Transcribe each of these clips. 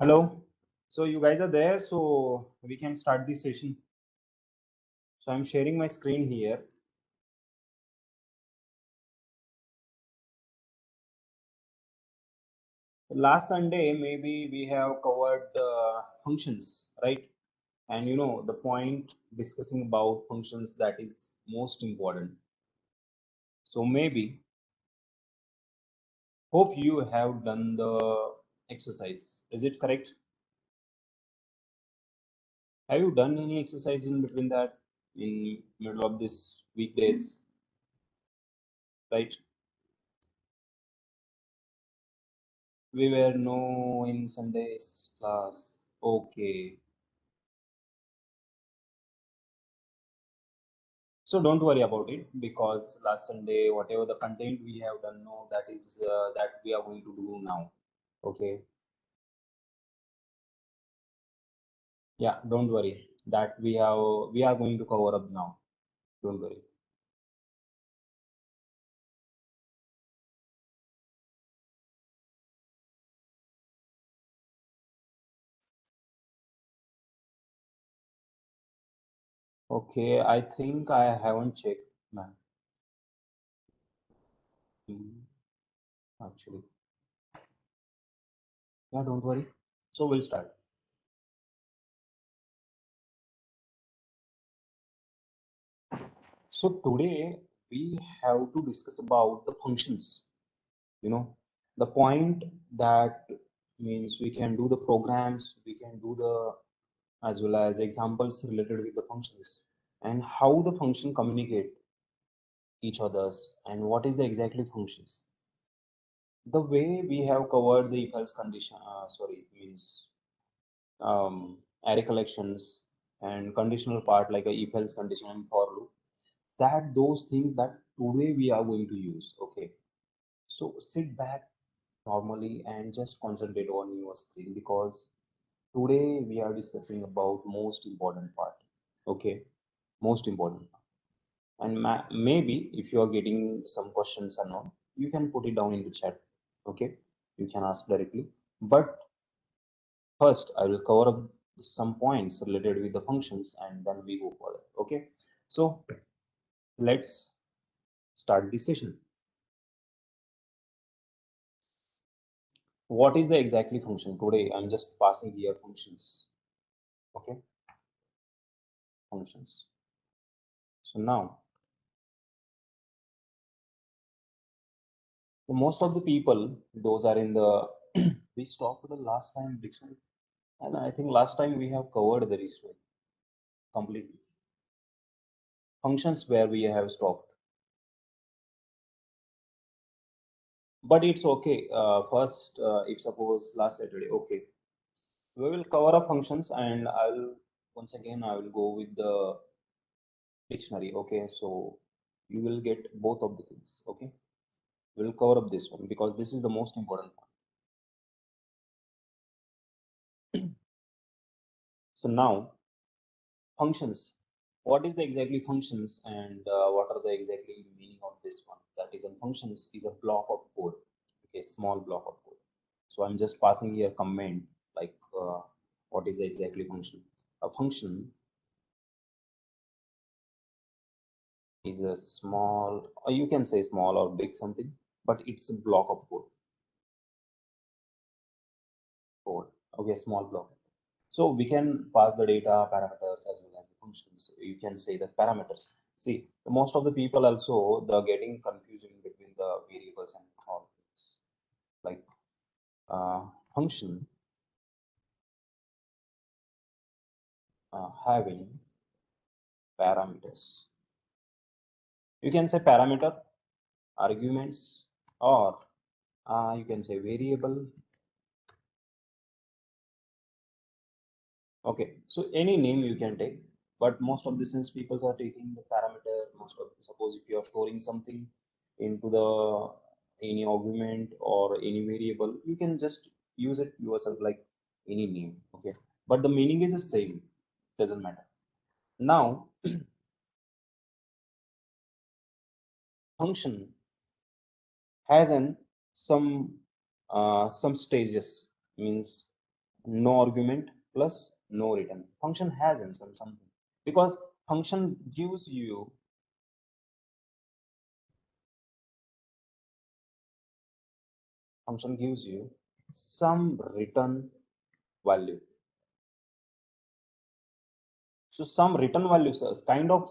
Hello. So you guys are there, so we can start the session. So I'm sharing my screen here. Last Sunday, maybe we have covered functions, right? And the point discussing about functions that is most important. So maybe hope you have done the exercise. Is it correct? Have you done any exercise in between that in middle of this weekdays, right? We were no in Sunday's class. Okay. So don't worry about it because last Sunday, whatever the content we have done, no, that is that we are going to do now. Okay. Yeah, don't worry. That we are going to cover up now. Don't worry. Okay, I think I haven't checked, man. Actually. Yeah, don't worry. So we'll start. So today we have to discuss about the functions. You know, the point that means we can do the programs, we can do the as well as examples related with the functions and how the function communicate each others and what is the exactly functions. The way we have covered the if else condition, sorry, means array collections and conditional part like a if else condition and for loop, that those things that today we are going to use. Okay, so sit back normally and just concentrate on your screen because today we are discussing about most important part. Okay, most important. And maybe if you are getting some questions or not, you can put it down in the chat. Okay, you can ask directly. But first, I will cover up some points related with the functions, and then we go further. Okay, so let's start the session. What is the exactly function today? I'm just passing here functions. Okay, functions. So now, most of the people, those are in the we stopped the last time dictionary, and I think last time we have covered the dictionary completely. Functions where we have stopped, but it's okay. First, if suppose last Saturday, okay, we will cover up functions, and I'll once again I will go with the dictionary. Okay, so you will get both of the things. Okay, we'll cover up this one because this is the most important one. So now functions. What is the exactly functions and what are the exactly meaning of this one? That is, a functions is a block of code, okay, small block of code. So I'm just passing here comment like what is the exactly function? A function is a small, or you can say small or big something, but it's a block of code. Code, okay, small block. So we can pass the data parameters as well as the functions. You can say the parameters. See, most of the people also they're getting confusing between the variables and all things. Like function having parameters. You can say parameter, arguments, or you can say variable. Okay, so any name you can take, but most of the sense people are taking the parameter. Most of suppose if you are storing something into the any argument or any variable, you can just use it yourself like any name. Okay, but the meaning is the same. Doesn't matter. Now function has an some stages means no argument plus no return. Function has in something, because function gives you some return value. So some return values are kind of,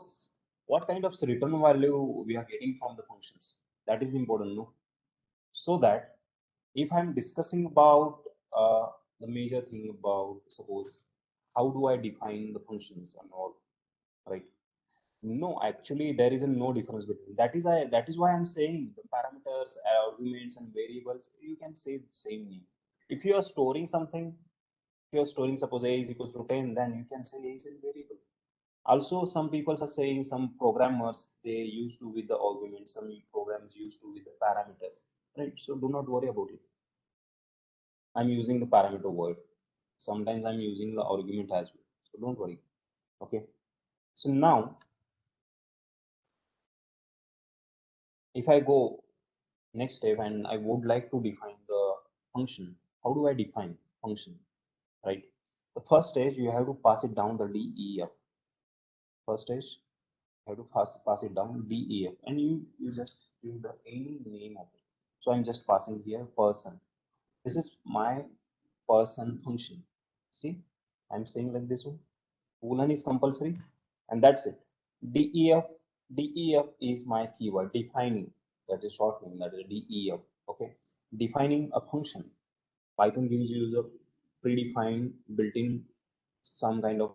what kind of return value we are getting from the functions, that is important, no? So that if I'm discussing about the major thing about, suppose, how do I define the functions and all, right? No, actually there is a no difference between that is why I'm saying the parameters, arguments and variables, you can say the same name. If you are storing something, if you are storing, suppose a is equals to 10, then you can say a is a variable. Also, some people are saying, some programmers, they used to with the arguments, some programs used to with the parameters, right? So do not worry about it. I'm using the parameter word. Sometimes I'm using the argument as well. So don't worry. Okay. So now, if I go next step and I would like to define the function, how do I define function? Right. The first stage, you have to pass it down the DEF. First stage, you have to pass it down DEF, and you just give the any name of it. So I'm just passing here person. This is my person function. See, I'm saying like this one. Boolean is compulsory, and that's it. DEF, DEF is my keyword defining. That is short name. That is DEF. Okay, defining a function. Python gives you the predefined, built-in, some kind of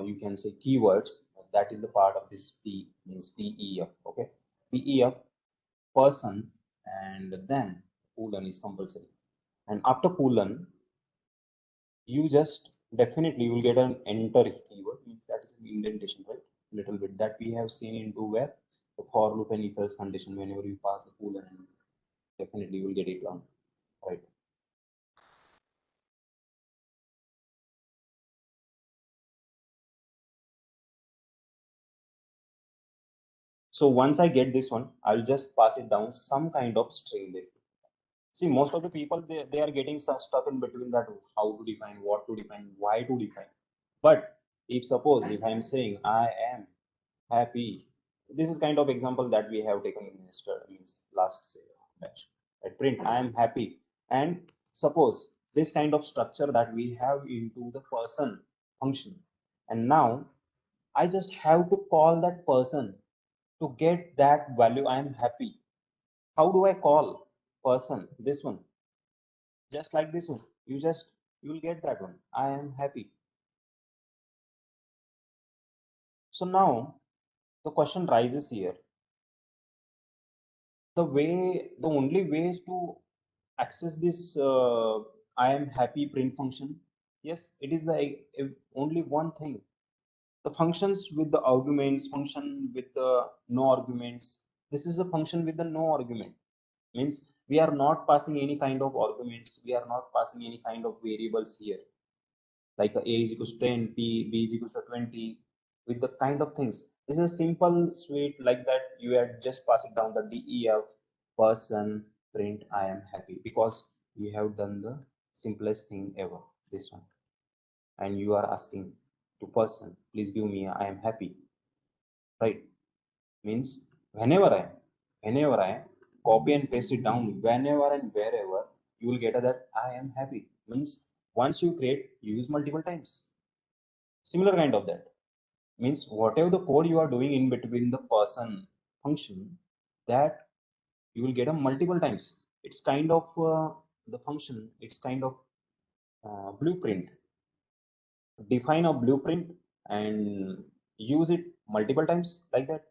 you can say keywords. That is the part of this D, means DEF. Okay, DEF person, and then Boolean is compulsory. And after Boolean, you just definitely you will get an enter keyword, means that is an indentation, right? Little bit that we have seen into where the for loop and if else condition, whenever you pass the Boolean, and definitely you will get it wrong, right? So once I get this one, I'll just pass it down some kind of string there. See, most of the people, they are getting some stuff in between, that how to define, what to define, why to define. But if suppose if I'm saying I am happy, this is kind of example that we have taken in Mr. means last say batch. I print I am happy, and suppose this kind of structure that we have into the person function, and now I just have to call that person to get that value I am happy. How do I call person? This one, just like this one. You will get that one. I am happy. So now the question rises here. The only ways to access this I am happy print function. Yes, it is the only one thing. The functions with the arguments, function with the no arguments. This is a function with the no argument. Means we are not passing any kind of arguments. We are not passing any kind of variables here, like a is equals to 10, b is equals to 20, with the kind of things. This is a simple sweet like that. You are just passing down the DEF person print I am happy, because we have done the simplest thing ever, this one. And you are asking to person, please give me a I am happy, right? Means whenever I copy and paste it down, whenever and wherever, you will get that I am happy. Means once you create, you use multiple times. Similar kind of that. Means whatever the code you are doing in between the person function, that you will get a multiple times. It's kind of the function. It's kind of blueprint. Define a blueprint and use it multiple times like that,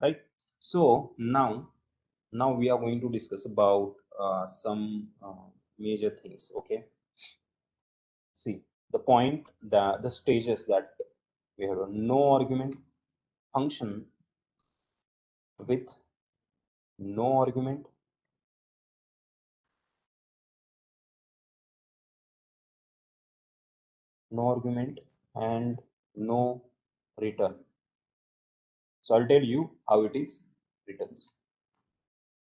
right? So now we are going to discuss about some major things. Okay, see the point, the stages that we have a no argument function with no argument, no argument and no return. So I'll tell you how it is returns.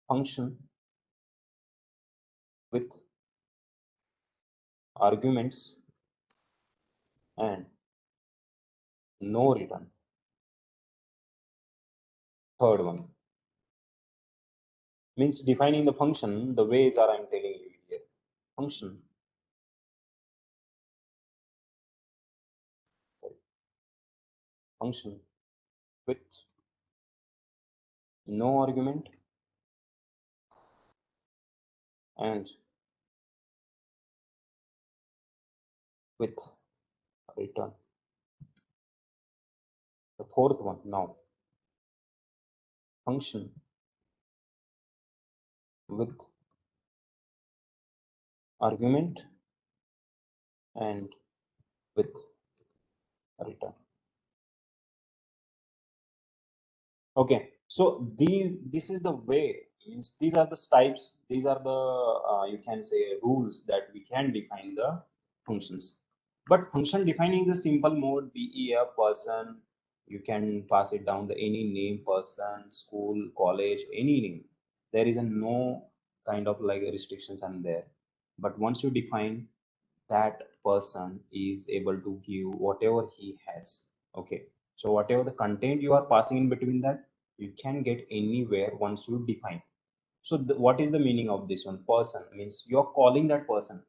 Function with arguments and no return. Third one means defining the function the ways are I'm telling you here. Function function with no argument and with return. The fourth one now, function with argument and with return. Okay, so this is the way, means these are the types, these are the you can say rules that we can define the functions. But function defining is a simple mode, def person, you can pass it down the any name, person, school, college, any name. There is a no kind of like restrictions on there. But once you define, that person is able to give whatever he has. Okay, so whatever the content you are passing in between that, you can get anywhere once you define. So what is the meaning of this one? Person means you are calling that person.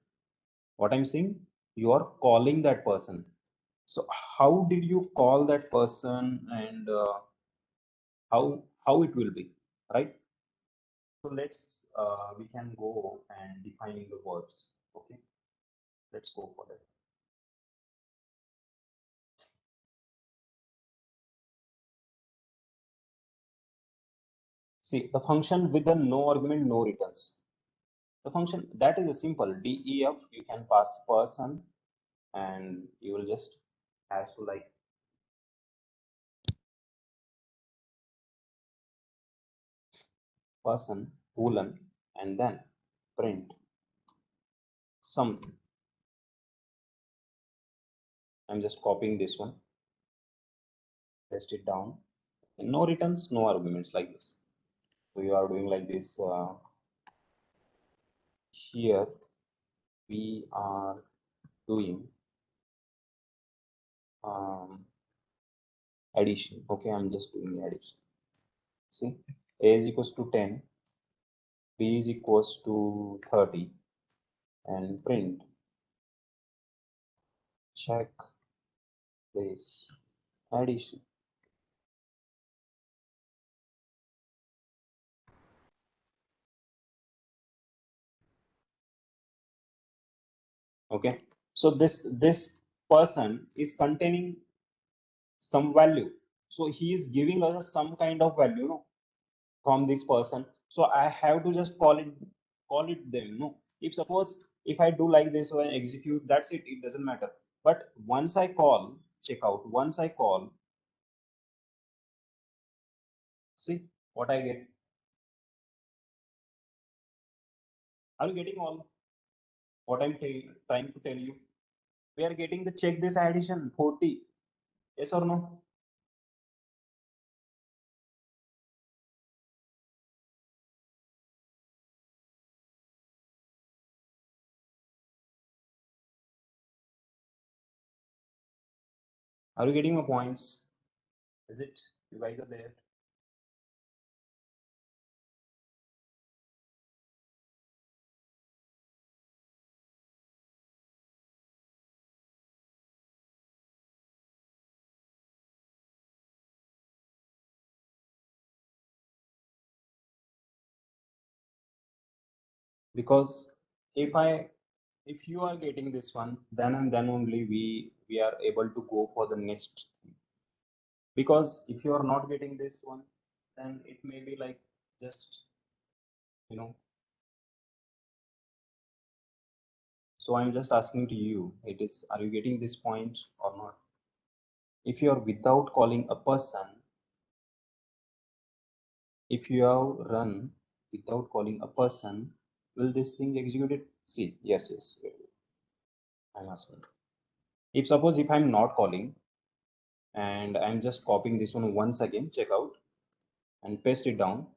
What I'm saying, you are calling that person. So how did you call that person, and how it will be, right? So let's we can go and defining the words. Okay, let's go for that. See, the function with the no argument, no returns. The function that is a simple def. You can pass person, and you will just have to like person colon and then print something. I'm just copying this one, paste it down. And no returns, no arguments like this. So you are doing like this. Here we are doing um, addition. Okay, I'm just doing addition. See, a is equals to 10, b is equals to 30, and print check this addition. Okay, so this person is containing some value, so he is giving us some kind of value, no, from this person. So I have to just call it them, no. If suppose if I do like this or execute, that's it, it doesn't matter. But once I call, check out, once I call, see what I get. Are you getting all what I'm trying to tell you? We are getting the check this addition 40, yes or no? Are you getting my points? Is it, you guys are there? Because if I if you are getting this one, then and then only we are able to go for the next thing. Because if you are not getting this one, then it may be like just, you know. So I'm just asking to you, it is, are you getting this point or not? If you are without calling a person, if you have run without calling a person, will this thing execute it? See, yes, yes, wait, wait, I'm asking. If suppose if I'm not calling and I'm just copying this one once again, check out, and paste it down,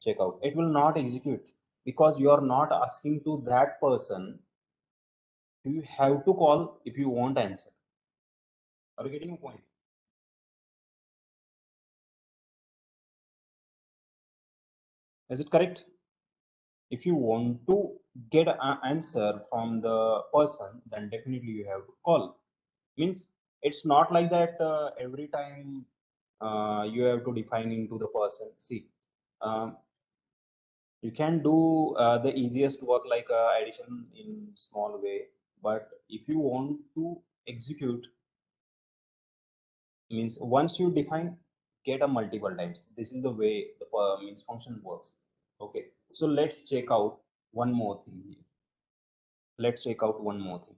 check out, it will not execute, because you are not asking to that person You have to call if you want answer. Are you getting a point? Is it correct? If you want to get an answer from the person, then definitely you have to call. Means it's not like that every time you have to define into the person. See, um, you can do the easiest work like addition in small way, but if you want to execute, means once you define, get a multiple times. This is the way the means function works. Okay, so let's check out one more thing here. Let's check out one more thing.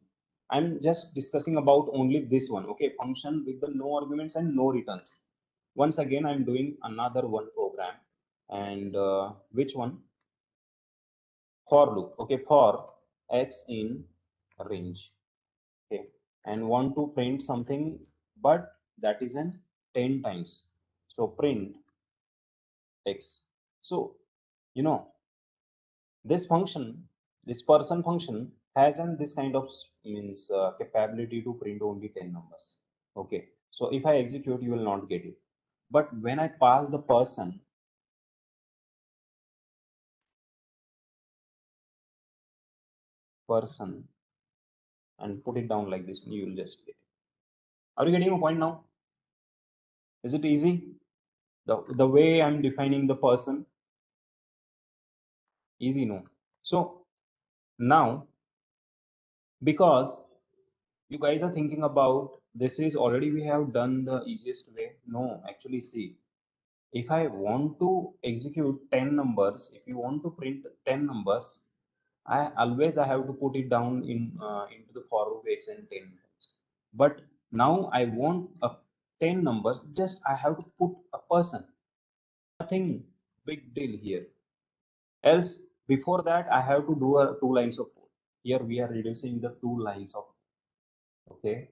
I'm just discussing about only this one. Okay, function with the no arguments and no returns. Once again, I'm doing another one program, and which one? For loop. Okay, for x in range. Okay, and want to print something, but that is in 10 times. So print x. So you know, this function, this person function has an this kind of means capability to print only 10 numbers. Okay, so if I execute, you will not get it. But when I pass the person and put it down like this, you will just get it. Are you getting a point now? Is it easy? The way I'm defining the person, easy, no? So now, because you guys are thinking about this is already we have done the easiest way. No, actually, see, if I want to execute 10 numbers, if you want to print 10 numbers, I have to put it down in into the for loop x and 10 times. But now I want a 10 numbers, just I have to put a person. Nothing big deal here. Else before that I have to do a two lines of code. Here we are reducing the two lines of, okay.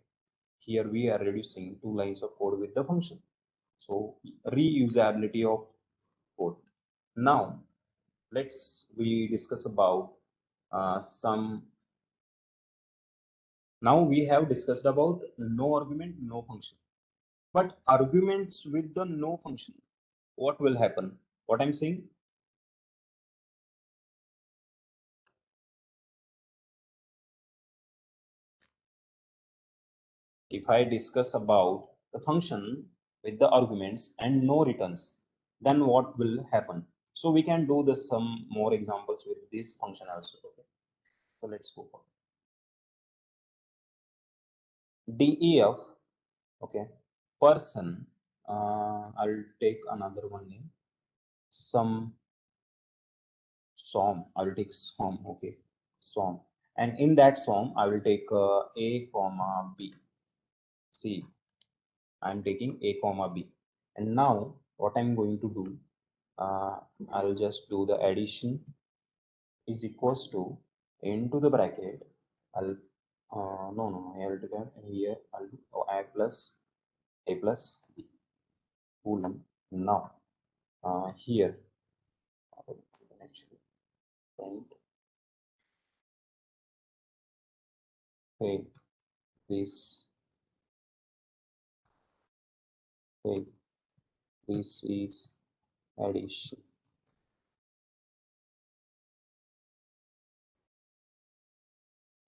Here we are reducing two lines of code with the function. So reusability of code. Now let's we discuss about some. Now we have discussed about no argument, no function. But arguments with the no function, what will happen? What I'm saying, if I discuss about the function with the arguments and no returns, then what will happen? So we can do the some more examples with this function also. Okay, so let's go for def. Okay, person. I'll take another one name. Some som. I will take som. Okay, som. And in that som, I will take a comma b. See, I'm taking a comma b. And now what I'm going to do, uh, I'll just do the addition is equals to into the bracket. I'll no, I will do that here. I'll do a plus b. Cool. Now here I will actually print hey this hey this is addition.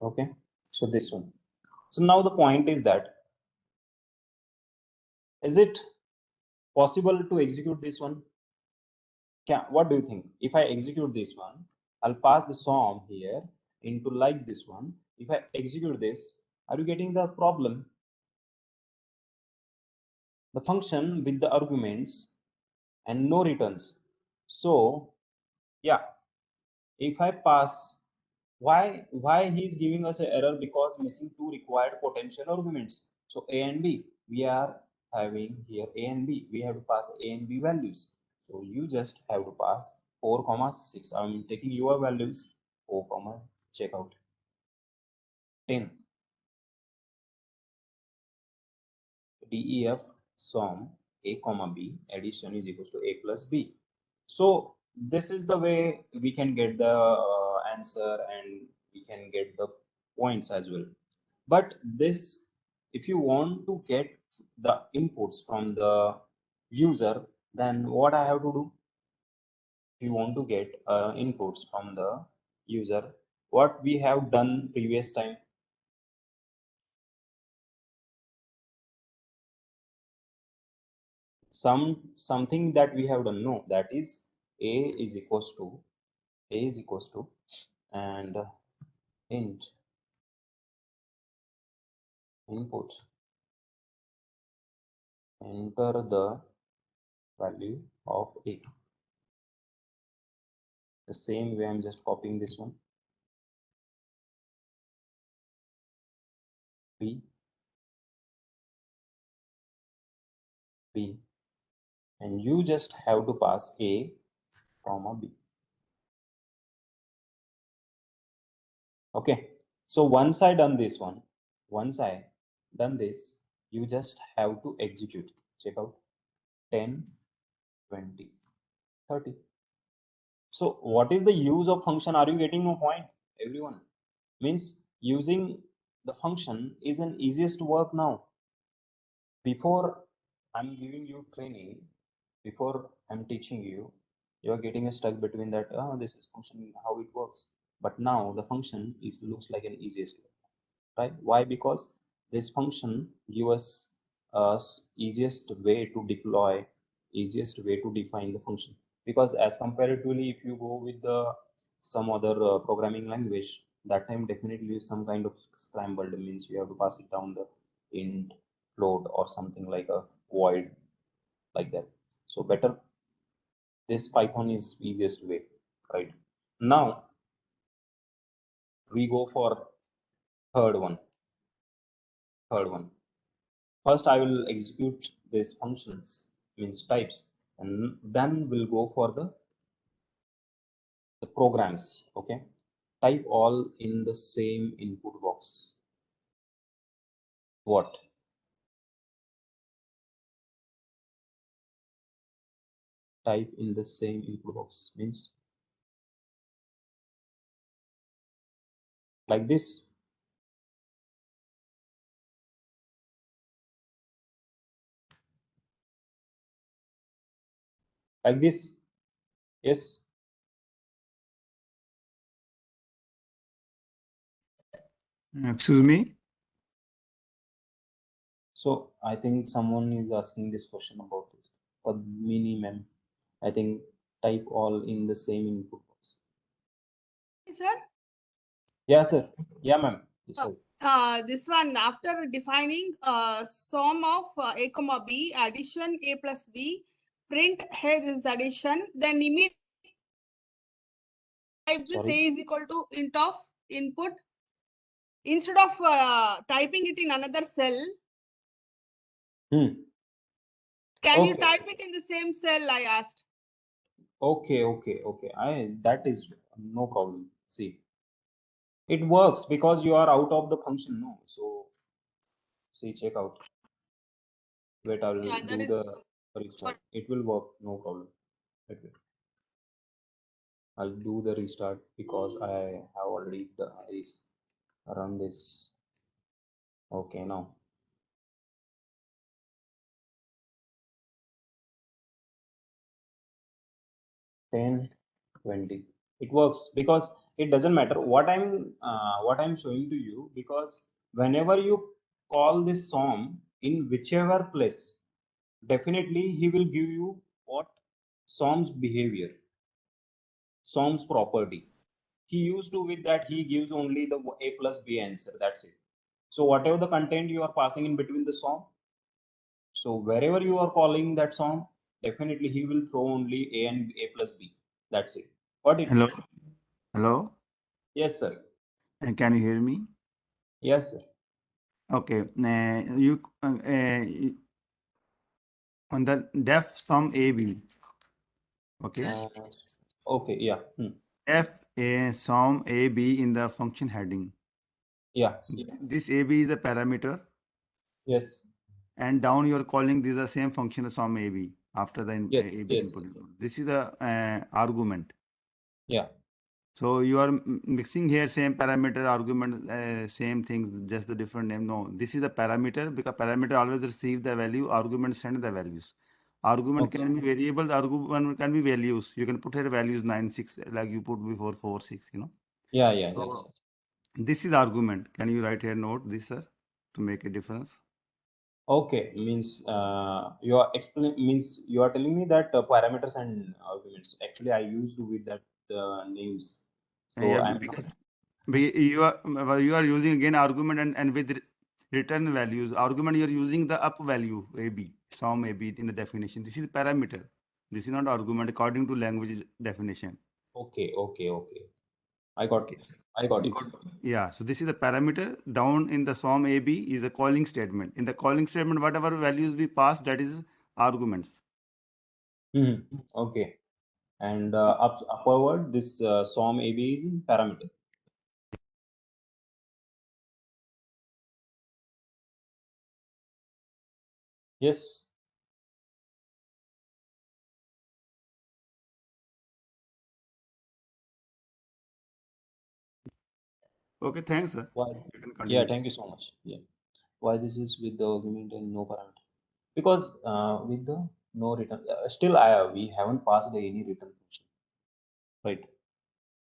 Okay, so this one. So now the point is that, is it possible to execute this one? What do you think? If I execute this one, I'll pass the sum here into like this one. If I execute this, are you getting the problem? The function with the arguments and no returns. So yeah, if I pass, why he is giving us an error? Because missing two required potential arguments. So a and b, we are having here a and b, we have to pass a and b values. So you just have to pass 4 comma 6. I'm taking your values 4 comma check out 10. Def sum a comma b addition is equals to a plus b. So this is the way we can get the answer, and we can get the points as well. But this, if you want to get the inputs from the user, then what I have to do? If you want to get inputs from the user, what we have done previous time, something that we have done. No, that is a is equals to and int input, enter the value of a. The same way I'm just copying this one, b b, and you just have to pass a comma b. Okay, so once I done this, you just have to execute. Check out 10, 20, 30. So what is the use of function? Are you getting my point, everyone? Means using the function is an easiest work now. Before I'm giving you training, before I'm teaching you, you're getting stuck between that, oh, this is function, how it works. But now the function is looks like an easiest way, right? Why? Because this function give us easiest way to deploy, easiest way to define the function. Because as comparatively, if you go with the some other programming language, that time definitely some kind of scrambled, means you have to pass it down the int, float, or something like a void, like that. So better this Python is easiest way, right? Now we go for third one. First I will execute these functions, means types, and then we'll go for the programs. Okay, type all in the same input box. What? Type in the same input box means like this. Like this. Yes. Excuse me. So I think someone is asking this question about it. For minimum, I think type all in the same input box. Sir? Yeah, sir. Yeah, ma'am. Yes, This one, after defining sum of a comma b, addition a plus b, print hey this is addition, then immediately type this sorry. a is equal to int of input. Instead of typing it in another cell, can you Okay. type it in the same cell? I asked. Okay. That is no problem. See, it works because you are out of the function, no? So, see, check out. Wait, I will Yeah, that do is the restart. It will work, no problem. Wait, wait. I'll do the restart because I have already run this. Okay, now 10, 20. It works because it doesn't matter what I'm showing to you, because whenever you call this sum in whichever place, definitely he will give you what sum's behavior, sum's property. He used to with that he gives only the a plus b answer. That's it. So whatever the content you are passing in between the sum, so wherever you are calling that sum, definitely he will throw only a and a plus b. That's it. What it? Hello. Hello. Yes, sir. And can you hear me? Yes, sir. Okay. You on the def sum AB. Okay. Okay. Yeah. F a sum AB in the function heading. Yeah. This AB is a parameter, Yes. and down you are calling this the same function sum AB after the Yes. AB Yes. input. This is the argument. Yeah. So you are mixing here same parameter, argument, same things, just the different name. No, this is a parameter because parameter always receive the value, argument send the values. Argument Okay. can be variables, argument can be values. You can put here values 9, 6, like you put before 4, 6, you know. Yeah, yeah, yes, So yes. this is argument. Can you write here note this, sir, to make a difference? Okay, means you are explain means you are telling me that parameters and arguments. Actually, I used with that names, so Yeah, I'm because not. you are using again argument and with return values. Argument you are using the up value AB, sum AB in the definition. This is parameter. This is not argument according to language definition. Okay, okay, okay. I got, Okay. I got it. Good. Yeah, so this is a parameter. Down in the sum AB is a calling statement. In the calling statement, whatever values we pass, that is arguments. Mhm. Okay, and upward this SOM AB is in parameter. Yes. Okay, thanks, sir. Why? You can Yeah, continue. thank you so much. Yeah. Why this is with the argument and no parameter? Because with the no return, still we haven't passed any return function, right?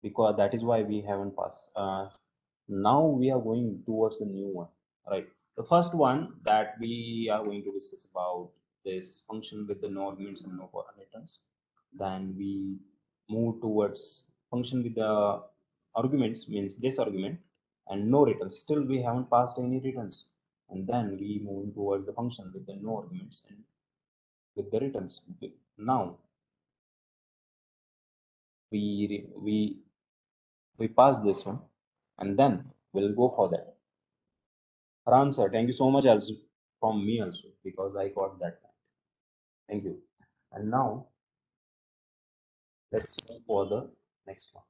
Because that is why we haven't passed. Now we are going towards the new one, right? The first one that we are going to discuss about this function with the no arguments and no parameters. Then we move towards function with the arguments, means this argument and no returns. Still we haven't passed any returns. And then we move towards the function with the no arguments and with the returns. Now we pass this one, and then we'll go for that. Ran sir, thank you so much as from me also because I got that. Thank you. And now let's move for the next one.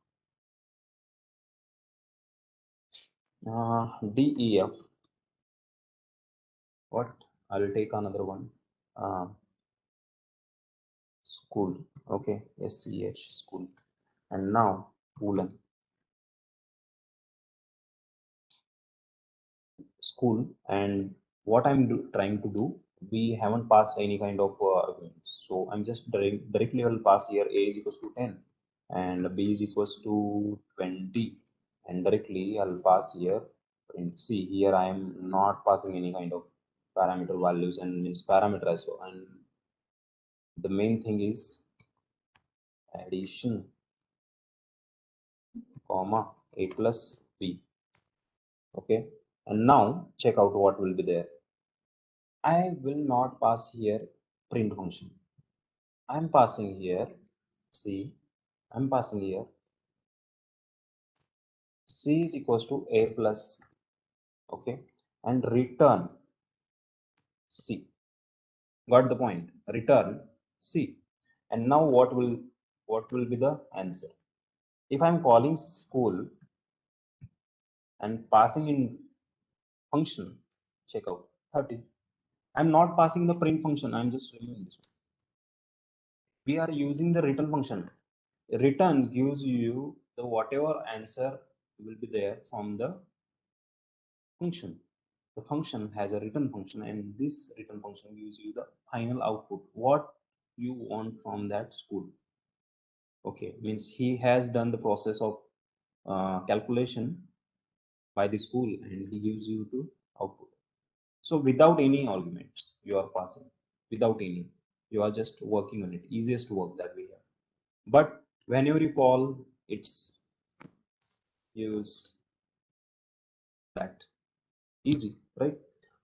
DEF. What? I'll take another one. Uh, School. Okay. SCH school. And now Woolen school. And what trying to do, we haven't passed any kind of arguments. So I'm just directly will pass here a is equals to 10 and b is equals to 20, and directly I'll pass here. And see here I am not passing any kind of parameter values and means parameter as well. And the main thing is addition comma a plus b. Okay, and now check out what will be there. I will not pass here print function. I'm passing here, see, I'm passing here C is equals to A plus, okay, and return C. Got the point? Return C. And now what will be the answer? If I'm calling school and passing in function, check out 30. I'm not passing the print function, I'm just removing this one. We are using the return function. Return gives you the whatever answer will be there from the function. The function has a return function, and this return function gives you the final output, what you want from that school. Okay, means he has done the process of calculation by the school and he gives you to output. So without any arguments, you are passing. Without any, you are just working on it. Easiest work that we have. But whenever you call, it's use that easy, right?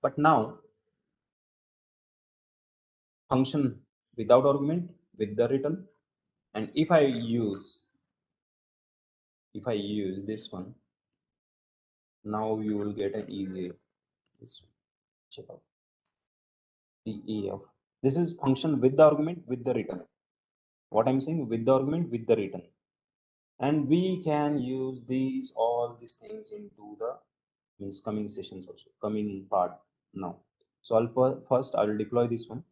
But now function without argument with the return, and if I use this one, now you will get an easy this one. Check out DEF. This is function with the argument with the return. What I'm saying, with the argument with the return. And we can use all these things into the means coming sessions also, coming part now. So first I will deploy this one,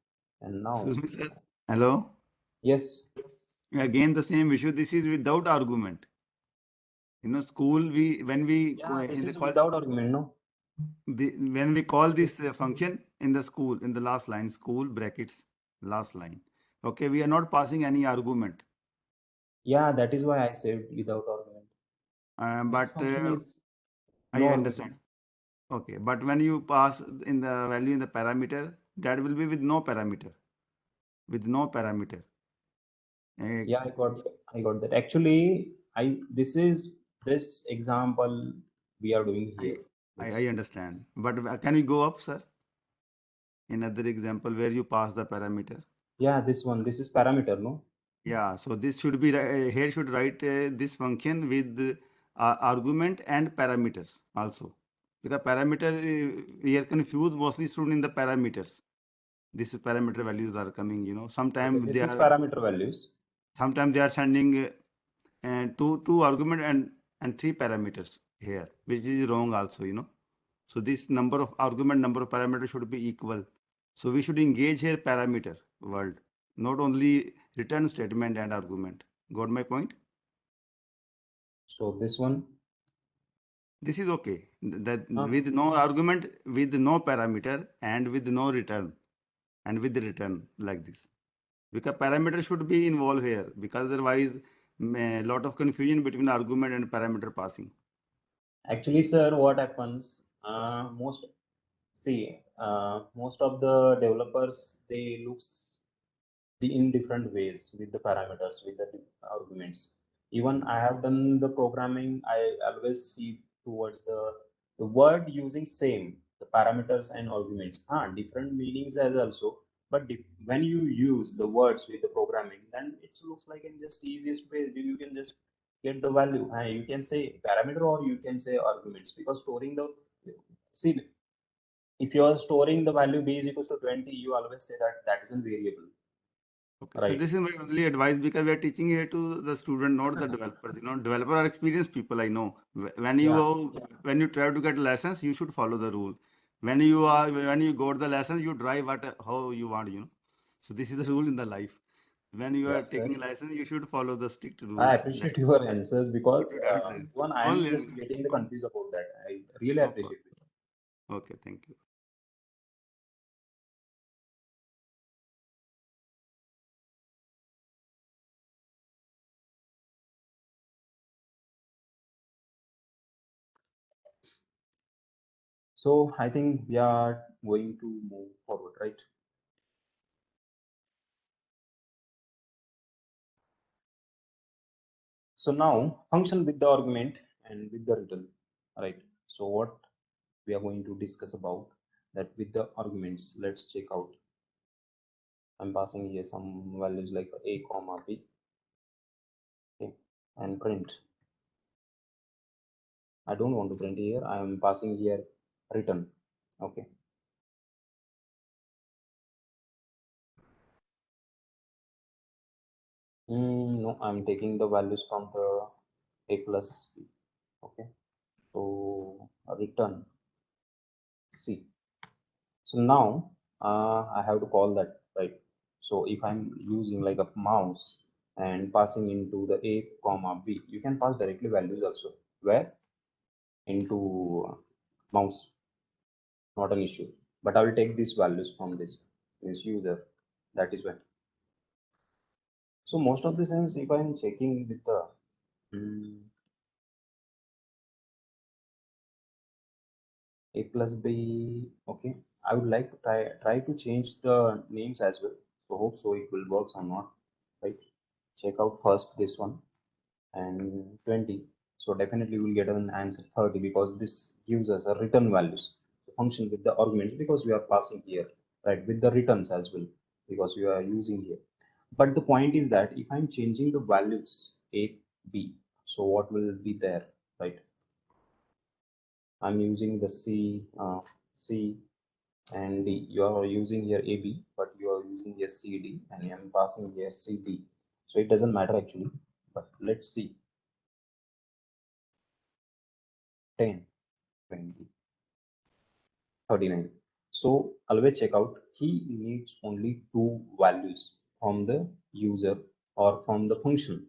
and now Excuse me, sir. Hello. yes. Again, the same issue. This is without argument. You know, school, when we go Yeah, this in the is call, without argument, no? when we call this function in the school, in the last line, school brackets, last line. Okay, we are not passing any argument. Yeah, that is why I said without argument. This But function is I no understand. argument. Okay, but when you pass in the value in the parameter, that will be with no parameter. With no parameter. Eh, Yeah, I got that. Actually, this example we are doing I, here. I This understand. But can you go up, sir? Another example where you pass the parameter. yeah, this one. This is parameter, no? Yeah, so this should be here should write this function with argument and parameters also. Because parameter we are confused mostly student in the parameters. These parameter values are coming, you know. Okay, Sometimes this they is are parameter values. sending two argument and three parameters here, which is wrong also, you know. So this number of argument, number of parameters should be equal. So we should engage here parameter word, not only return statement and argument. Got my point? So this one, This is okay. That uh, with no argument, with no parameter, and with no return, and with the return like this. Because parameter should be involved here, because otherwise a lot of confusion between argument and parameter passing. actually, sir, what happens? Most of the developers they looks in different ways with the parameters with the arguments. Even Yeah. I have done the programming, I always see towards the word using same the parameters and arguments, different meanings as also, but when you use the words with the programming, then it looks like in just easiest way you can just get the value. You can say parameter or you can say arguments, because storing the see, if you are storing the value b is equals to 20, you always say that that is a variable, Okay, so right? this is my only advice because we are teaching here to the student, not the developers. You know, developer are experienced people. I know. When Yeah, when you try to get lessons, you should follow the rule. When you got the lessons, you drive at how you want. You know, so this is the rule in the life. When you are yeah, sir. taking license, you should follow the strict I rules. That appreciate your answers good because to answer. one, I am Only just getting the no, confused about that. I really no problem. appreciate it. Okay, thank you. So I think we are going to move forward, right? So now function with the argument and with the return, right? So what we are going to discuss about that with the arguments. Let's check out. I'm passing here some values like a comma b, okay, and print. I don't want to print here. I am passing here return, okay. No, I'm taking the values from the a plus b. Okay, so return c. So now I have to call that, right? So if I'm using like a mouse and passing into the a comma b, you can pass directly values also. Where? Into mouse, not an issue. But I will take these values from this user. That is why. So most of the sense, if I'm checking with the mm, a plus b, okay, I would like to try to change the names as well. So hope so it will work or not, right? Check out first this one and 20. So definitely we'll get an answer 30 because this gives us a return values. So function with the arguments because we are passing here, right? With the returns as well because we are using here. But the point is that if I'm changing the values a b, so what will be there, right? I'm using the C and D. You are using here AB, but you are using here CD, and I'm passing here CD. So it doesn't matter actually. But let's see 10, 20, 39. So always check out. He needs only two values from the user or from the function.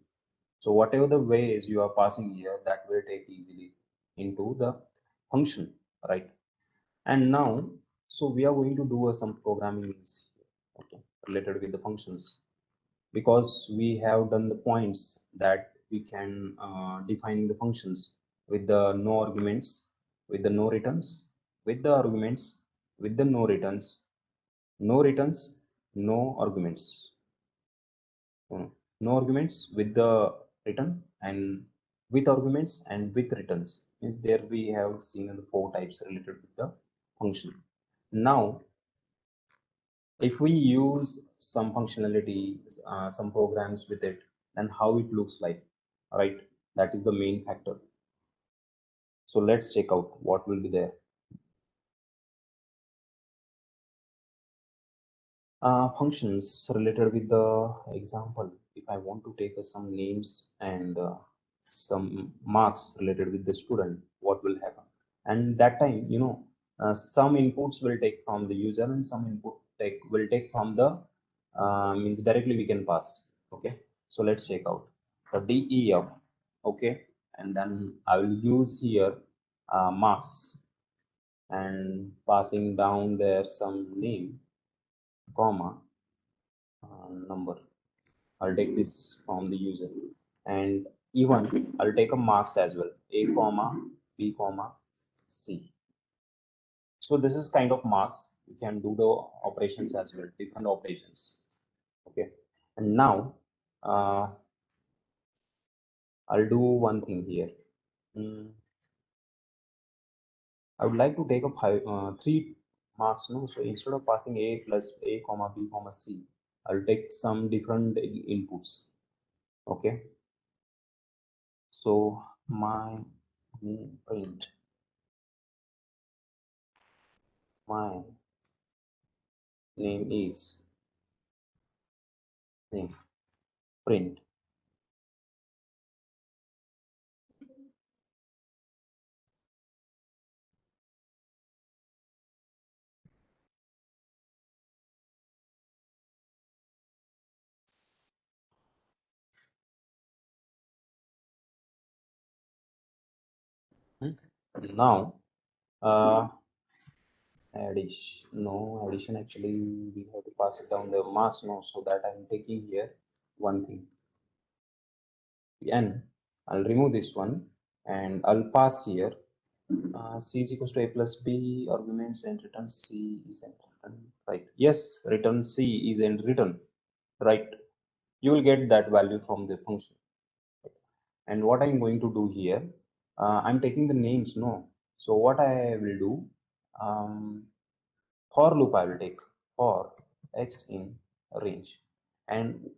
So whatever the ways you are passing here, that will take easily into the function, right? And now, so we are going to do some programming okay, related with the functions, because we have done the points that we can define the functions with the no arguments, with the no returns, with the arguments, with the no returns, no returns, no arguments. No arguments with the return, and with arguments and with returns. Means there we have seen the four types related with the function. Now if we use some functionality, some programs with it, then how it looks like, right? That is the main factor. So let's check out what will be there. Functions related with the example. If I want to take some names and some marks related with the student, what will happen? And that time, some inputs will take from the user and some input will take from the means directly we can pass. Okay, so let's check out the DEF. Okay, and then I will use here marks and passing down there some name, comma, number. I'll take this from the user, and even I'll take a marks as well, a comma b comma c. So this is kind of marks. You can do the operations as well, different operations. Okay, and now I'll do one thing here. I would like to take a three marks, no? So instead of passing a plus a comma b comma c, I'll take some different inputs. Okay, so my print, my name is name print. Now addition actually we have to pass it down the marks, no? So that I'm taking here one thing, n. I'll remove this one and I'll pass here c is equals to a plus b arguments and return c is in return, right? Yes, return c is in return, right? You will get that value from the function. And what I'm going to do here, I'm taking the names, no? So what I will do, for loop I will take for x in range, and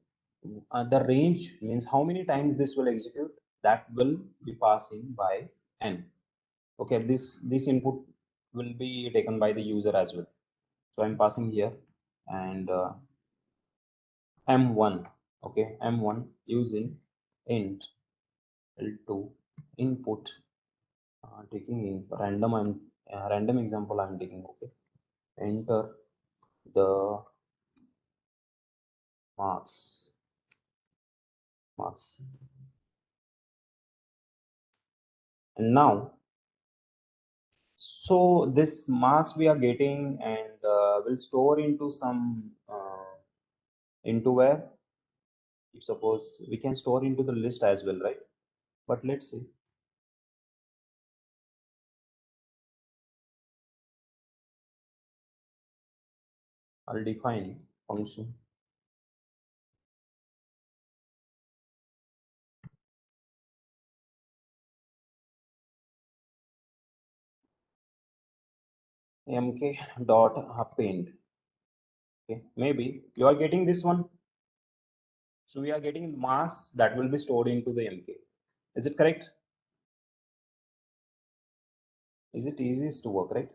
the range means how many times this will execute, that will be passing by n. Okay, this input will be taken by the user as well. So I'm passing here, and m1. Okay, m1 using int l2 input, taking in random. I'm random example I'm taking. Okay, enter the marks, and now so this marks we are getting, and will store into some into where, if suppose we can store into the list as well, right? But let's see. I'll define function mk dot append. Okay, maybe you are getting this one. So we are getting marks that will be stored into the mk. Is it correct? Is it easiest to work, right?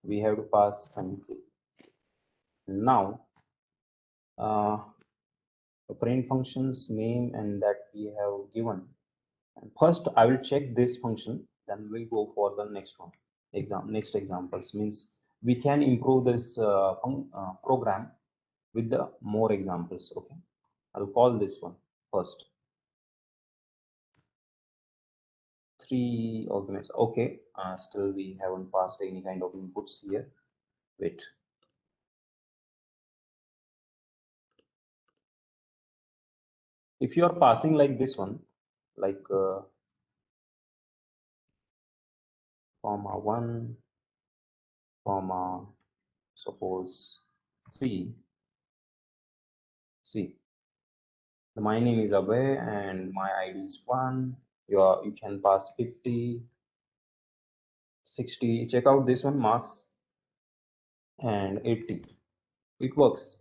We have to pass mk. Now the print function's name and that we have given. And first I will check this function, then we'll go for the next one. Next examples means we can improve this program with the more examples. Okay, I'll call this one first. 3 arguments. Okay, still we haven't passed any kind of inputs here. Wait. If you are passing like this one, like comma 1, comma suppose 3. See, my name is Abhay and my ID is 1. You can pass 50, 60. Check out this one, marks, and 80. It works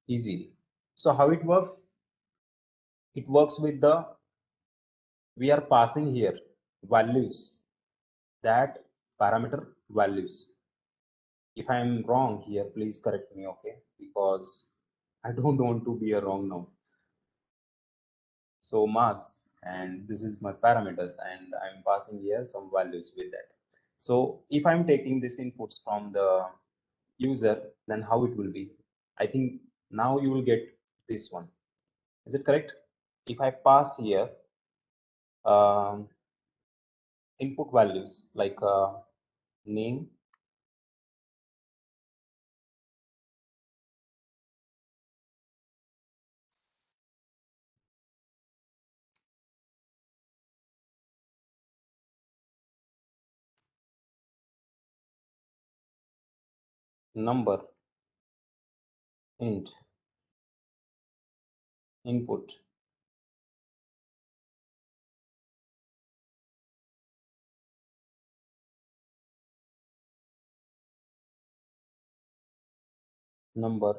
easily. So how it works? It works with the, we are passing here values, that parameter values. If I am wrong here, please correct me, okay? Because I don't want to be a wrong now. So marks, and this is my parameters, and I'm passing here some values with that. So if I'm taking this inputs from the user, then how it will be? I think now you will get this one. Is it correct? If I pass here input values like name, number, int, input, number,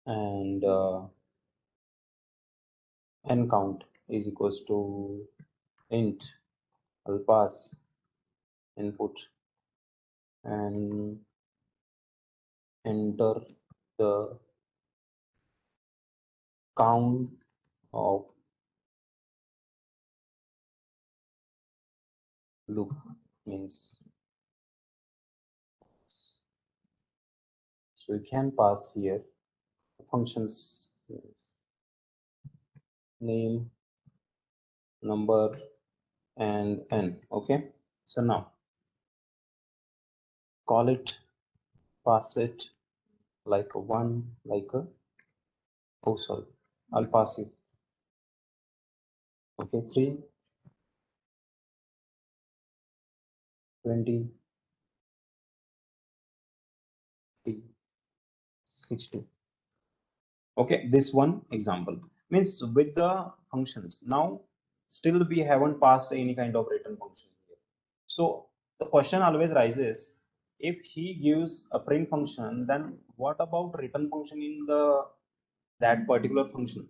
and n count is equals to int. I'll pass input and enter the count of loop, means so you can pass here functions name, number, and n. Okay, so now call it, pass it like a 1, like a, oh sorry, I'll pass it. Okay, 3, 20, 60. Okay, this one example means with the functions. Now still we haven't passed any kind of written function here. So the question always rises, if he gives a print function, then what about return function in the that particular function?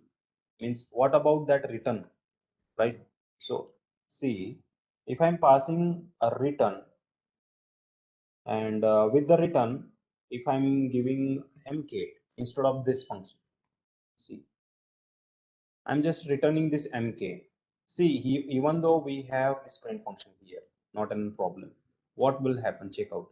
Means what about that return, right? So see, if I'm passing a return, and with the return, if I'm giving mk instead of this function, see, I'm just returning this mk. See, even though we have this print function here, not a problem. What will happen? Check out.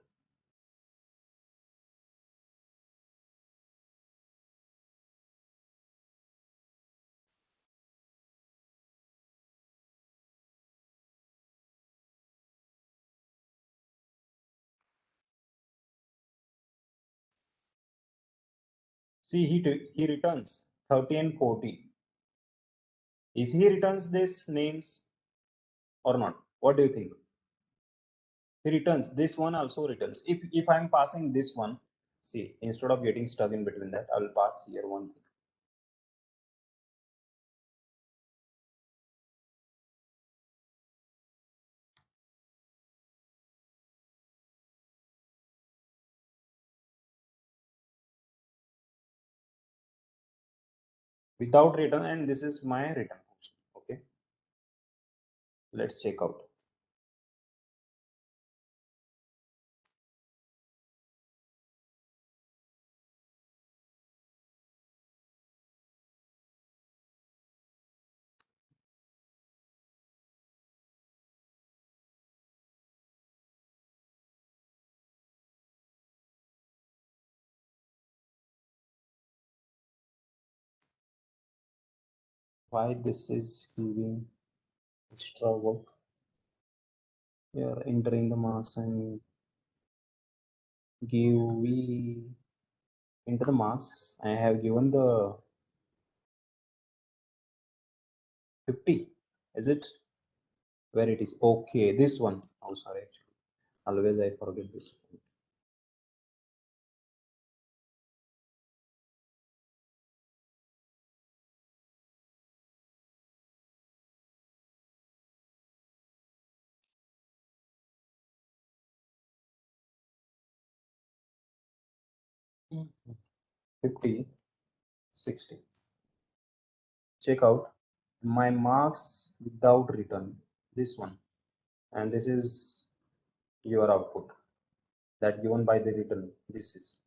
See, he returns 30 and 40. Is he returns these names or not? What do you think? He returns this one, also returns. If I'm passing this one, see, instead of getting stuck in between that, I will pass here one thing. Without return, and this is my return function. Okay, let's check out. why this is giving extra work. You're entering the marks and give we enter the marks. I have given the 50. Is it where it is? Okay, this one. Oh, sorry. Actually, always I forget this one. Mhm. 50, 60. Check out my marks without return. This one, and this is your output that given by the return. This is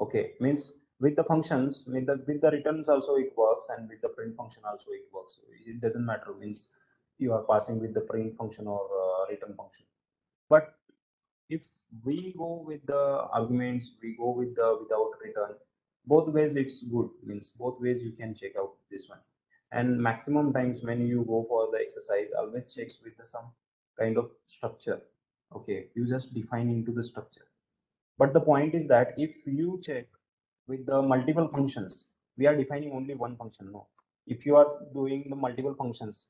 okay. Means with the functions, with the returns also it works, and with the print function also it works. It doesn't matter. Means you are passing with the print function or return function. But if we go with the arguments, we go with the without return, both ways it's good. Means both ways you can check out this one. And maximum times when you go for the exercise, always checks with the some kind of structure. Okay, you just define into the structure. But the point is that if you check with the multiple functions, we are defining only one function. No, if you are doing the multiple functions,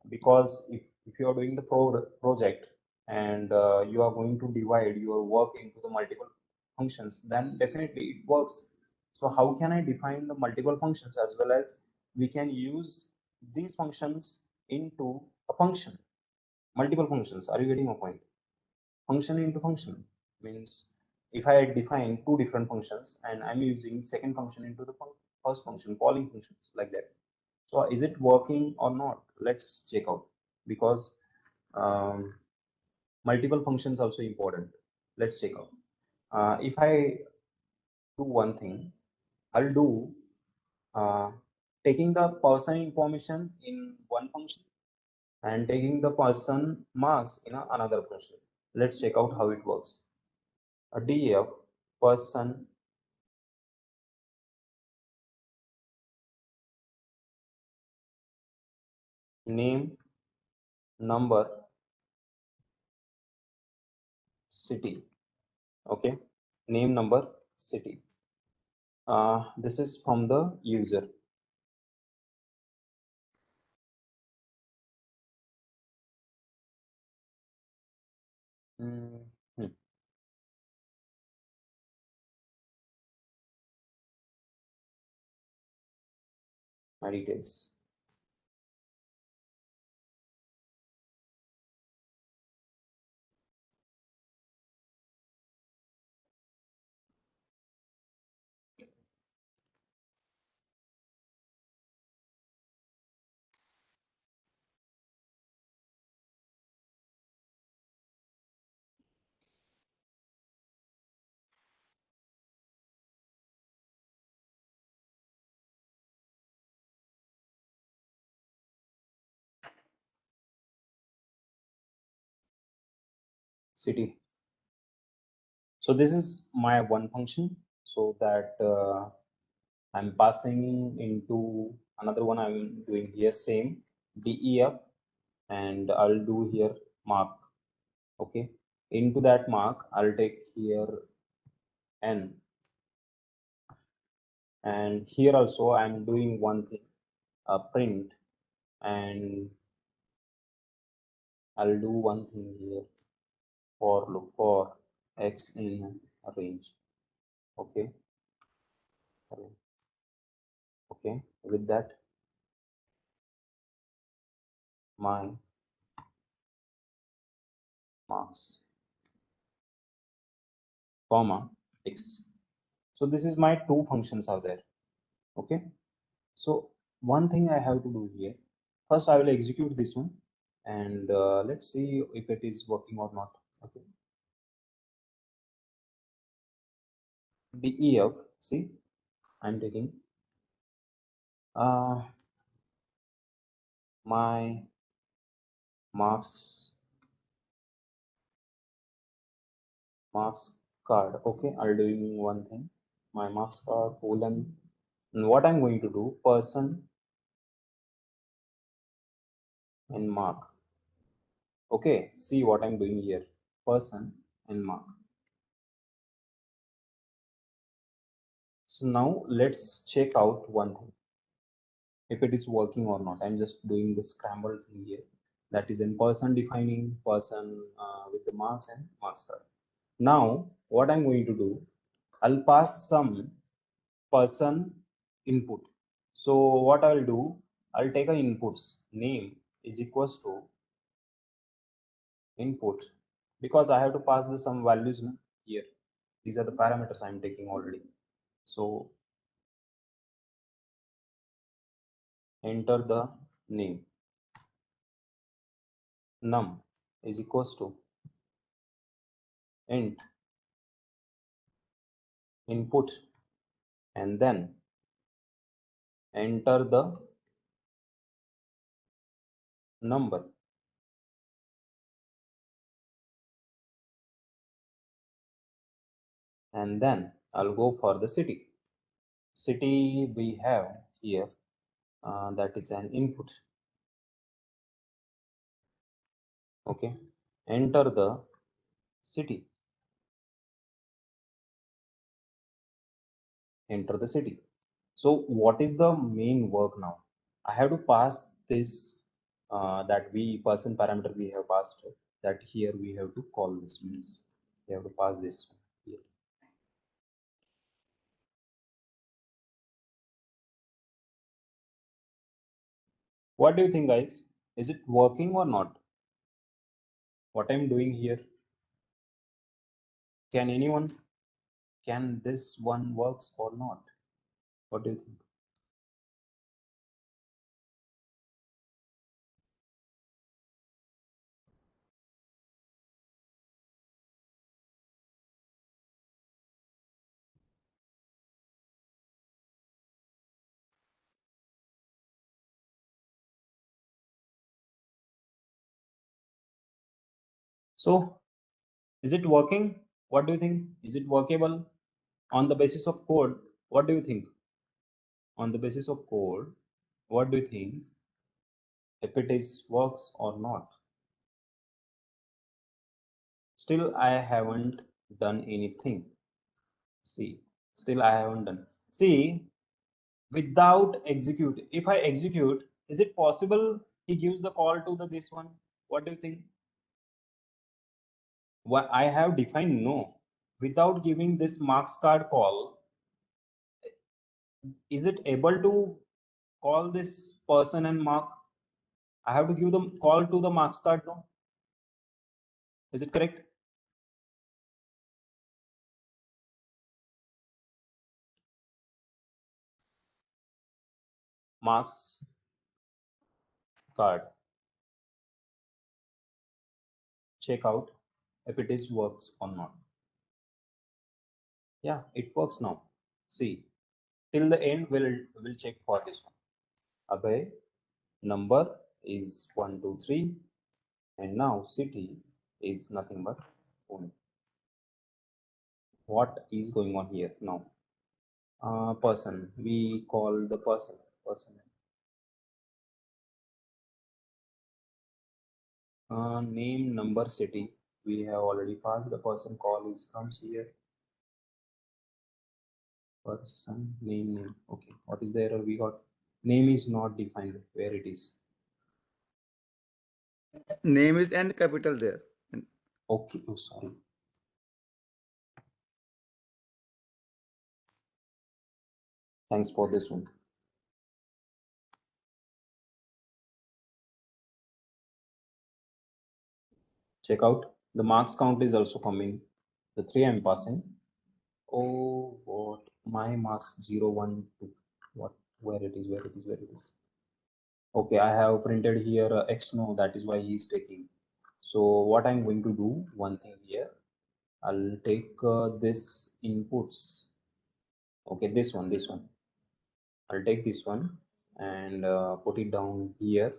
because if you are doing the project and you are going to divide your work into the multiple functions, then definitely it works. So how can I define the multiple functions as well as we can use these functions into a function? Multiple functions. Are you getting my point? Function into function means if I define two different functions and I'm using second function into the first function, calling functions like that. So is it working or not? Let's check out, because um, multiple functions also important. Let's check out. If I do one thing, I'll do uh, taking the person information in one function and taking the person marks in another function. Let's check out how it works. A def person name number city. Okay, name number city. This is from the user. Hmm. My details. City. So this is my one function, so that I'm passing into another one. I'm doing here same def, and I'll do here mark. Okay, into that mark I'll take here n, and here also I'm doing one thing, print, and I'll do one thing here, for look for x in a range. Okay, okay, with that my marks comma x. So this is my two functions are there. Okay, so one thing I have to do here, first I will execute this one, and let's see if it is working or not. Okay, def, see, I'm taking uh, my marks card. Okay, I'll doing one thing, my marks card colon, and what I'm going to do, person and mark. Okay, see what I'm doing here, person and mark. So now let's check out one thing, if it is working or not. I'm just doing the scramble thing here, that is in person defining person with the marks and marks card. Now what I'm going to do, I'll pass some person input. So what I'll do, I'll take a inputs name is equals to input, because I have to pass the some values now here. These are the parameters I'm taking already. So enter the name, num is equals to int input, and then enter the number, and then I'll go for the city. City we have here, that is an input. Okay, enter the city, enter the city. So what is the main work now? I have to pass this, that we person parameter we have passed, that here we have to call this, means we have to pass this here. What do you think, guys? Is it working or not? What I'm doing here? Can anyone? Can this one works or not? What do you think? So, is it working? What do you think? Is it workable? On the basis of code, what do you think? On the basis of code, what do you think? If it is works or not? Still, I haven't done anything. See, still I haven't done. See, without execute, if I execute, is it possible he gives the call to the this one? What do you think? What I have defined no. Without giving this marks card call, is it able to call this person and mark? I have to give them call to the marks card, no? Is it correct? Marks card. Check out if it is works or not. Yeah, it works now. See, till the end we'll check for this one. Abhay, number is 123, and now city is nothing but Pune. What is going on here now? Person, we call the person. Name, number, city, we have already passed. The person call is comes here. Person name. Okay, what is the error we got? Name is not defined. Where it is? Name is and capital there. Okay, oh sorry. Thanks for this one. Check out the marks count is also coming. The 3 I'm passing. Oh, what my marks 0, 1, 2. What? Where it is? Where it is? Where it is? Okay, I have printed here X no. That is why he is taking. So what I'm going to do? One thing here. I'll take this inputs. Okay, this one. I'll take this one and put it down here.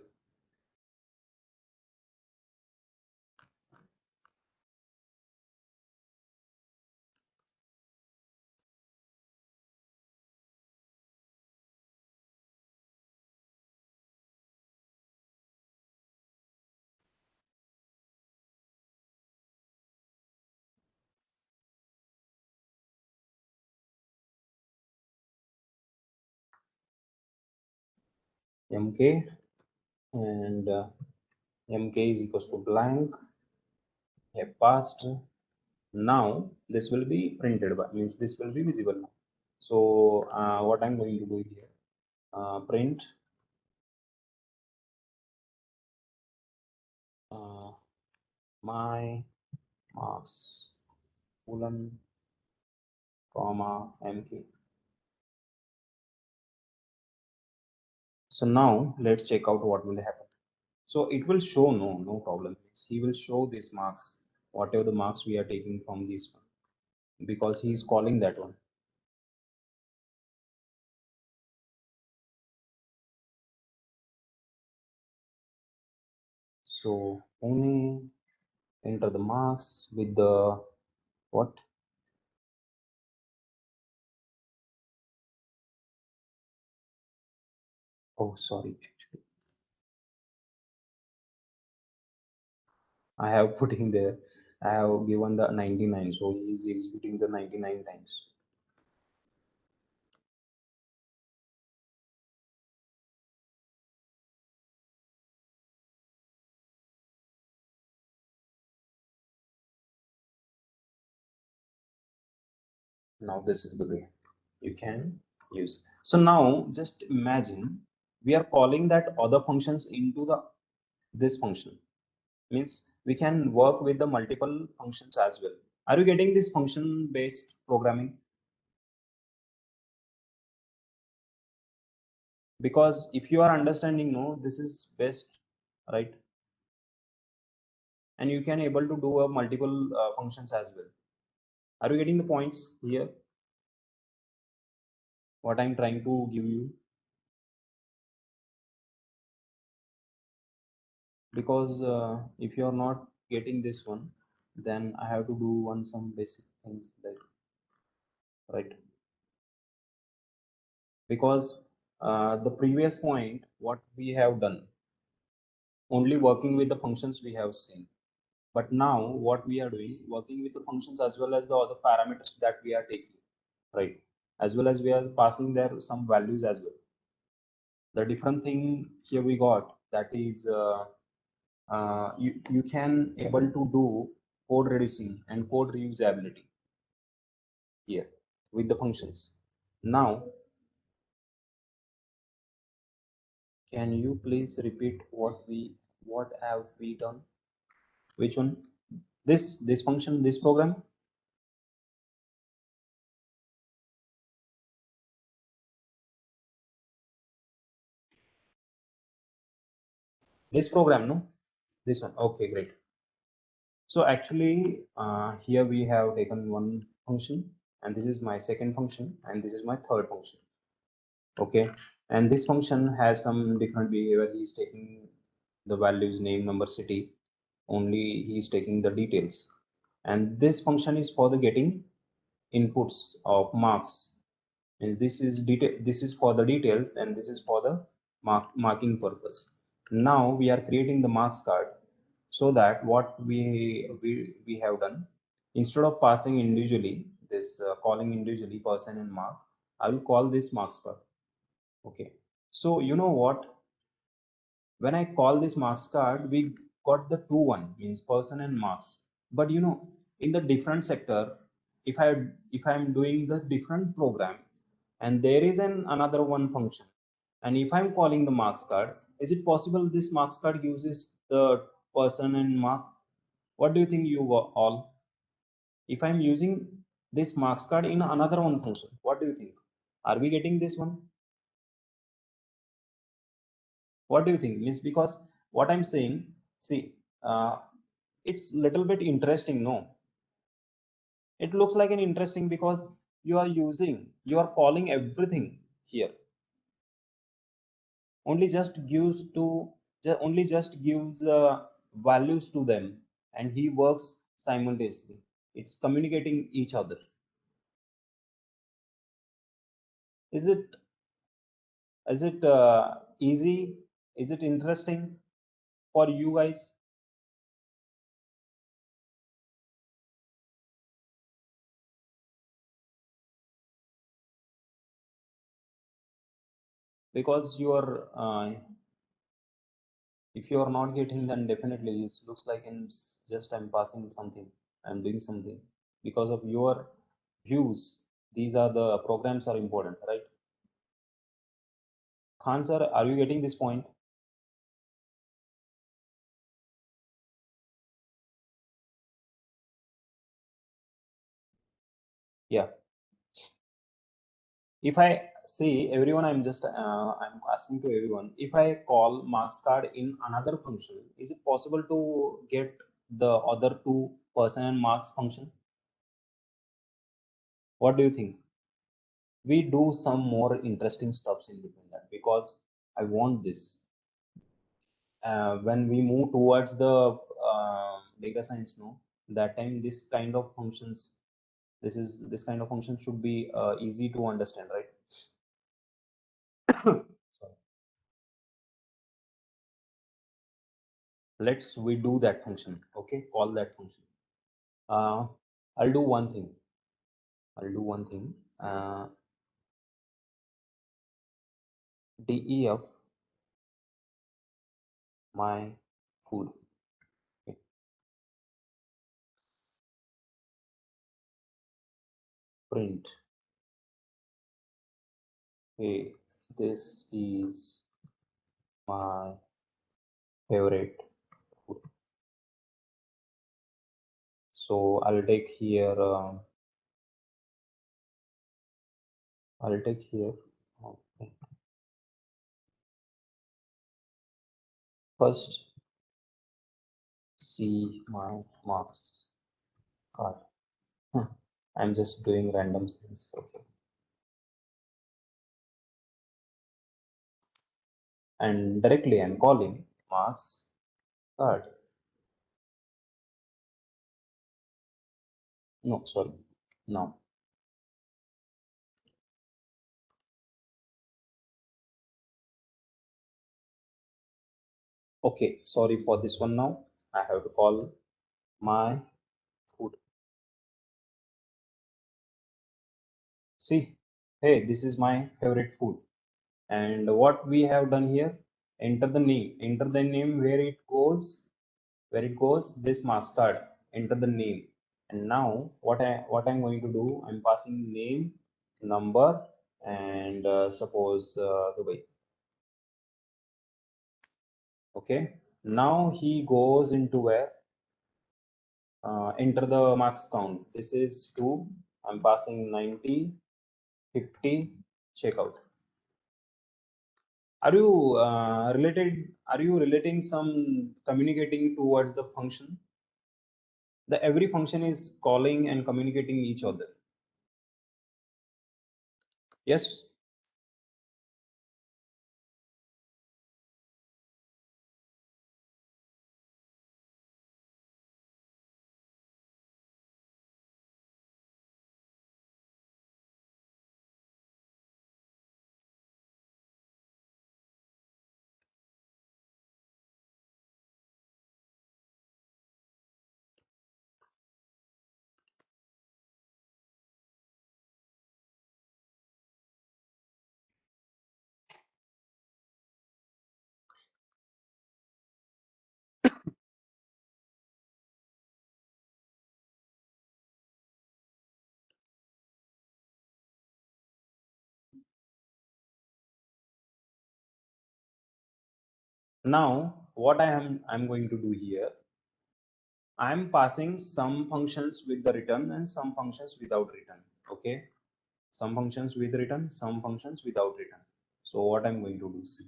mk, and mk is equals to blank. I have passed. Now this will be printed, but means this will be visible now. So what I'm going to do here, print my marks colon comma mk. So now let's check out what will happen. So it will show no problem. He will show these marks, whatever the marks we are taking from this one, because he is calling that one. So only enter the marks with the what? Oh, sorry. I have putting there. I have given the 99, so he is executing the 99 times. Now this is the way you can use. So now just imagine we are calling that other functions into the this function. Means we can work with the multiple functions as well. Are you getting this function based programming? Because if you are understanding, no, this is best, right? And you can able to do a multiple functions as well. Are you getting the points here, what I'm trying to give you? Because if you are not getting this one, then I have to do some basic things, like, right? Because the previous point what we have done, only working with the functions we have seen, but now what we are doing, working with the functions as well as the other parameters that we are taking, right? As well as we are passing there some values as well. The different thing here we got, that is you can able to do code reducing and code reusability here with the functions. Now can you please repeat what have we done? Which one? This function, this program? This program, no? This one. Okay, great. So actually here we have taken one function, and this is my second function, and this is my third function. Okay, and this function has some different behavior. He is taking the values name, number, city. Only he is taking the details, and this function is for the getting inputs of marks. And this is detail, this is for the details, and this is for the marking purpose. Now we are creating the marks card, so that what we have done, instead of passing individually this calling individually person and mark, I will call this marks card. Okay, so you know what, when I call this marks card, we got the two one, means person and marks. But you know, in the different sector, if I'm doing the different program, and there is another one function, and if I'm calling the marks card, is it possible this marks card uses the person and mark? What do you think, you all? If I'm using this marks card in another one function, what do you think? Are we getting this one? What do you think? Means, because what I'm saying, see, it's little bit interesting, no? It looks like an interesting, because you are calling everything here, only just gives to only just gives the values to them, and he works simultaneously. It's communicating each other. Is it easy? Is it interesting for you guys? because you are if you are not getting, then definitely it looks like just I'm passing something, I'm doing something because of your views. These are the programs are important, right? Khan sir, are you getting this point? Yeah. If I see everyone, I'm just I'm asking to everyone, if I call marks card in another function, is it possible to get the other two person and marks function? What do you think? We do some more interesting stuffs in between that, because I want this when we move towards the data science, no, that time this kind of functions, this kind of function should be easy to understand, right? Sorry. Let's we do that function. Okay, call that function. I'll do one thing. Def my food. Okay. Print. Hey, this is my favorite food. So I'll take here. Okay. First, see my marks card. I'm just doing random things. Okay. And directly I'm calling marks card. No, sorry. No. Okay, sorry for this one now. I have to call my food. See, hey, this is my favorite food. And what we have done here, enter the name where it goes, this marks card, enter the name. And now what I'm going to do, I'm passing name, number, and suppose Dubai. Okay, now he goes into where enter the marks count. This is 2. I'm passing 90, 50, checkout. Are you are you relating some communicating towards the function? The every function is calling and communicating each other. Yes. Now what I'm going to do here, I'm passing some functions with the return and some functions without return. Okay, some functions with return, some functions without return. So what I'm going to do, see,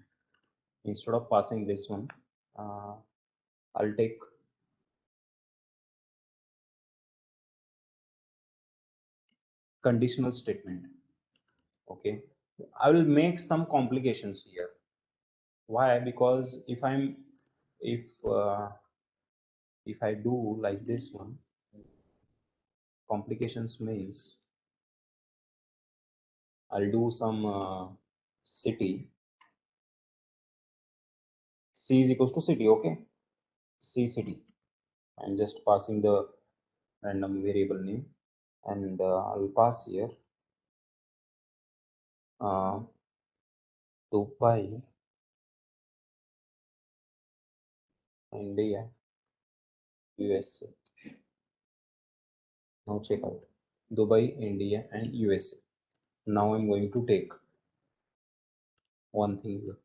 instead of passing this one, I'll take conditional statement. Okay, I will make some complications here. Why? Because if uh, if I do like this one, complications means I'll do some city. C is equals to city. Okay, C city. I'm just passing the random variable name, and I'll pass here Dubai, India, USA. Now check out Dubai, India, and USA. Now I'm going to take one thing here.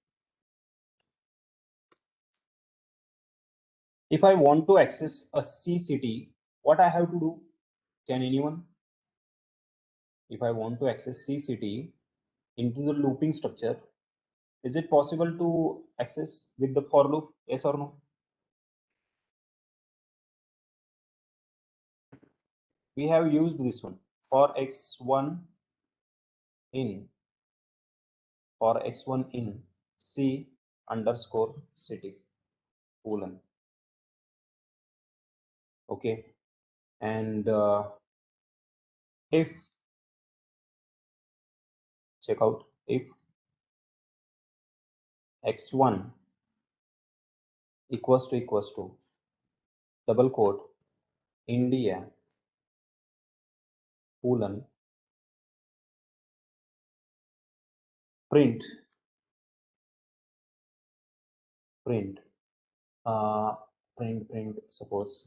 If I want to access a C city, what I have to do? Can anyone? If I want to access C city into the looping structure, is it possible to access with the for loop? Yes or no? We have used this one for x1 in C underscore city colon. Okay, and if check out if x1 equals to double quote India colon print print uh print suppose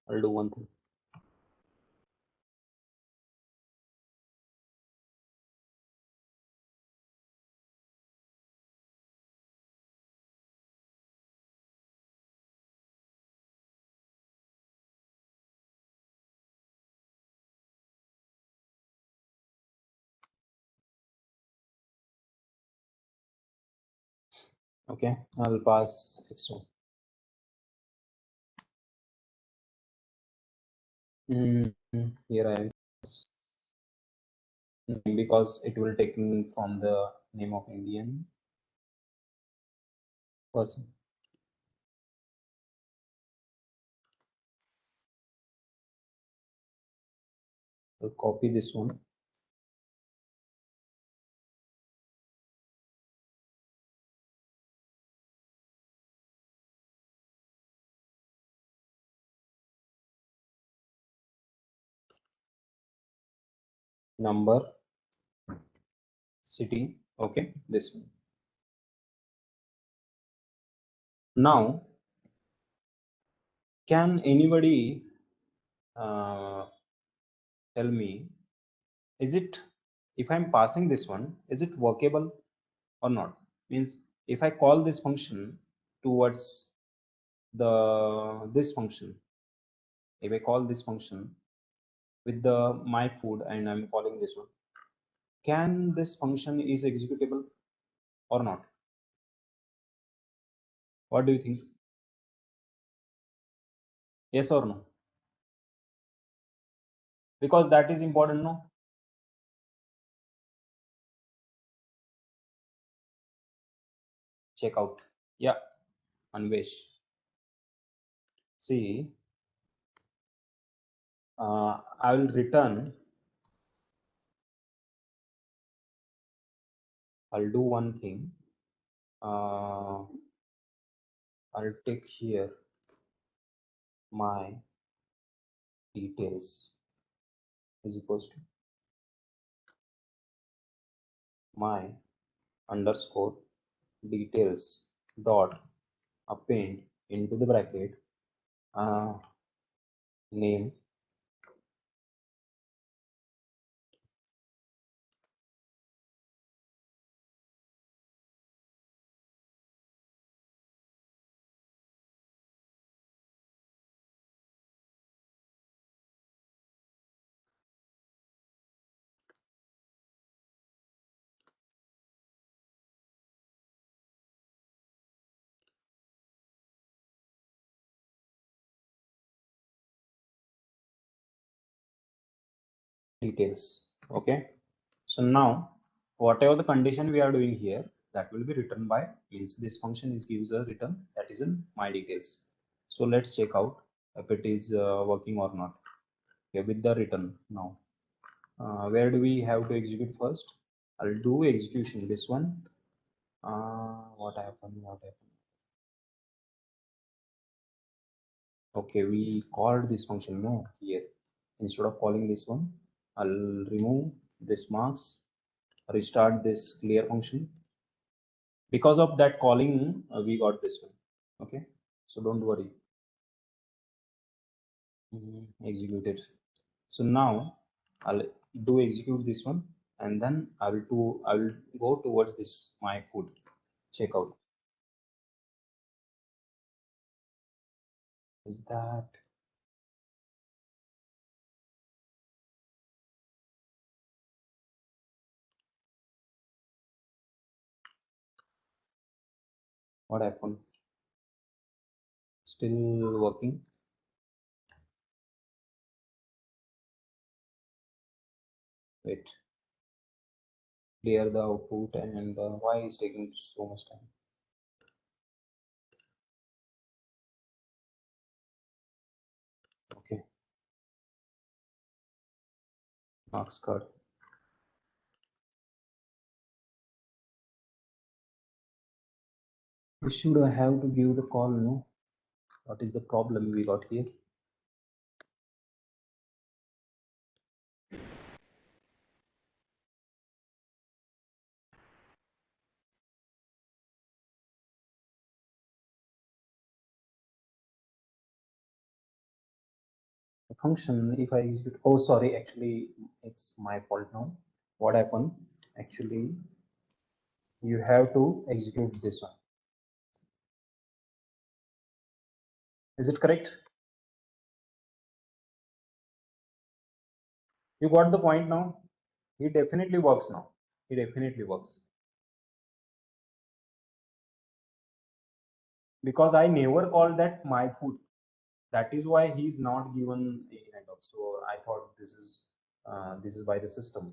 I'll do one thing. Okay, I'll pass x1. Here I am because it will take from the name of Indian person. I'll copy this one. Number, city. Okay, this one. Now, can anybody tell me, is it, if I'm passing this one, is it workable or not? Means if I call this function towards this function, if I call this function with the my food and I'm calling this one, can this function is executable or not? What do you think? Yes or no? Because that is important, no? Check out. Yeah, Anvesh. See, I will return. I'll do one thing. I'll take here my details is equals to my underscore details dot append into the bracket name details. Okay, so now whatever the condition we are doing here, that will be written by, means this function is gives a return that is in my details. So let's check out if it is working or not. Okay, with the return now, where do we have to execute first? I'll do execution this one. What happened? Okay, we called this function no here. Instead of calling this one, I'll remove this marks, restart this clear function. Because of that calling, we got this one. Okay, so don't worry. Execute it. So now I'll do execute this one, and then I will go towards this my food checkout. Is that what happened? Still working. Wait, clear the output, and why is taking so much time? Okay, marks card. Should I have to give the call? No. What is the problem we got here? The function, if I execute, oh sorry, actually it's my fault now. What happened? Actually, you have to execute this one. Is it correct? You got the point now? It definitely works now. It definitely works. Because I never called that my food. That is why he's not given any kind of. So I thought this is by the system.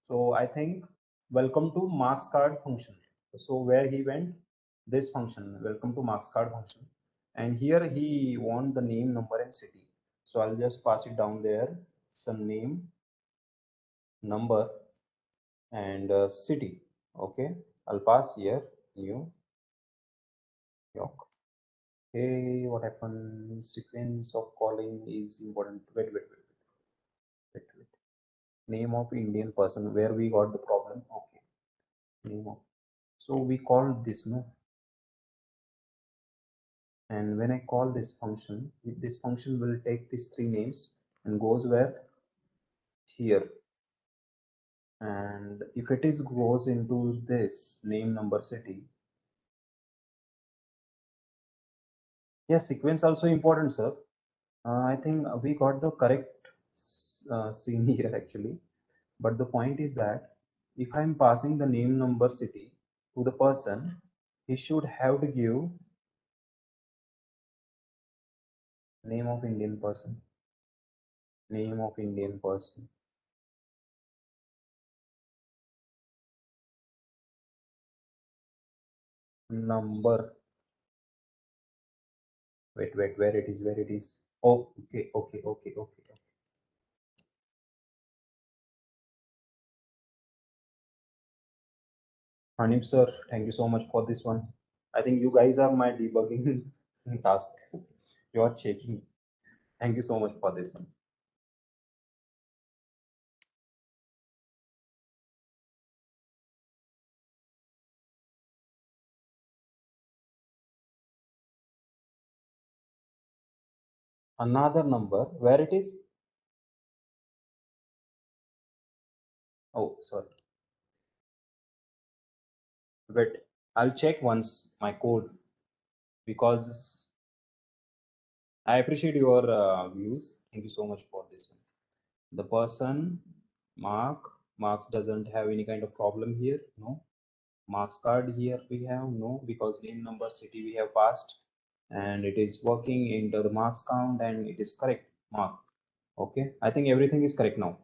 So I think welcome to marks card function. So where he went, this function, welcome to marks card function. And here he want the name, number, and city. So I'll just pass it down there. Some name, number, and city. Okay, I'll pass here New York. Hey, what happened? Sequence of calling is important. Wait. Name of Indian person. Where we got the problem? Okay, name of. So we called this no, and when I call this function will take these three names and goes where here. And if it is goes into this name, number, city. Yes, sequence also important, sir. I think we got the correct scene here actually. But the point is that if I'm passing the name, number, city to the person, he should have to give name of Indian person, name of Indian person, number. Wait, where it is. Oh, okay. Hanif sir, thank you so much for this one. I think you guys are my debugging task. You are checking. Thank you so much for this one. Another number, where it is? Oh, sorry. Wait, I'll check once my code because I appreciate your views. Thank you so much for this one. The person, Marks doesn't have any kind of problem here. No. Marks card here we have no, because name, number, city we have passed, and it is working into the marks count and it is correct mark. Okay, I think everything is correct now.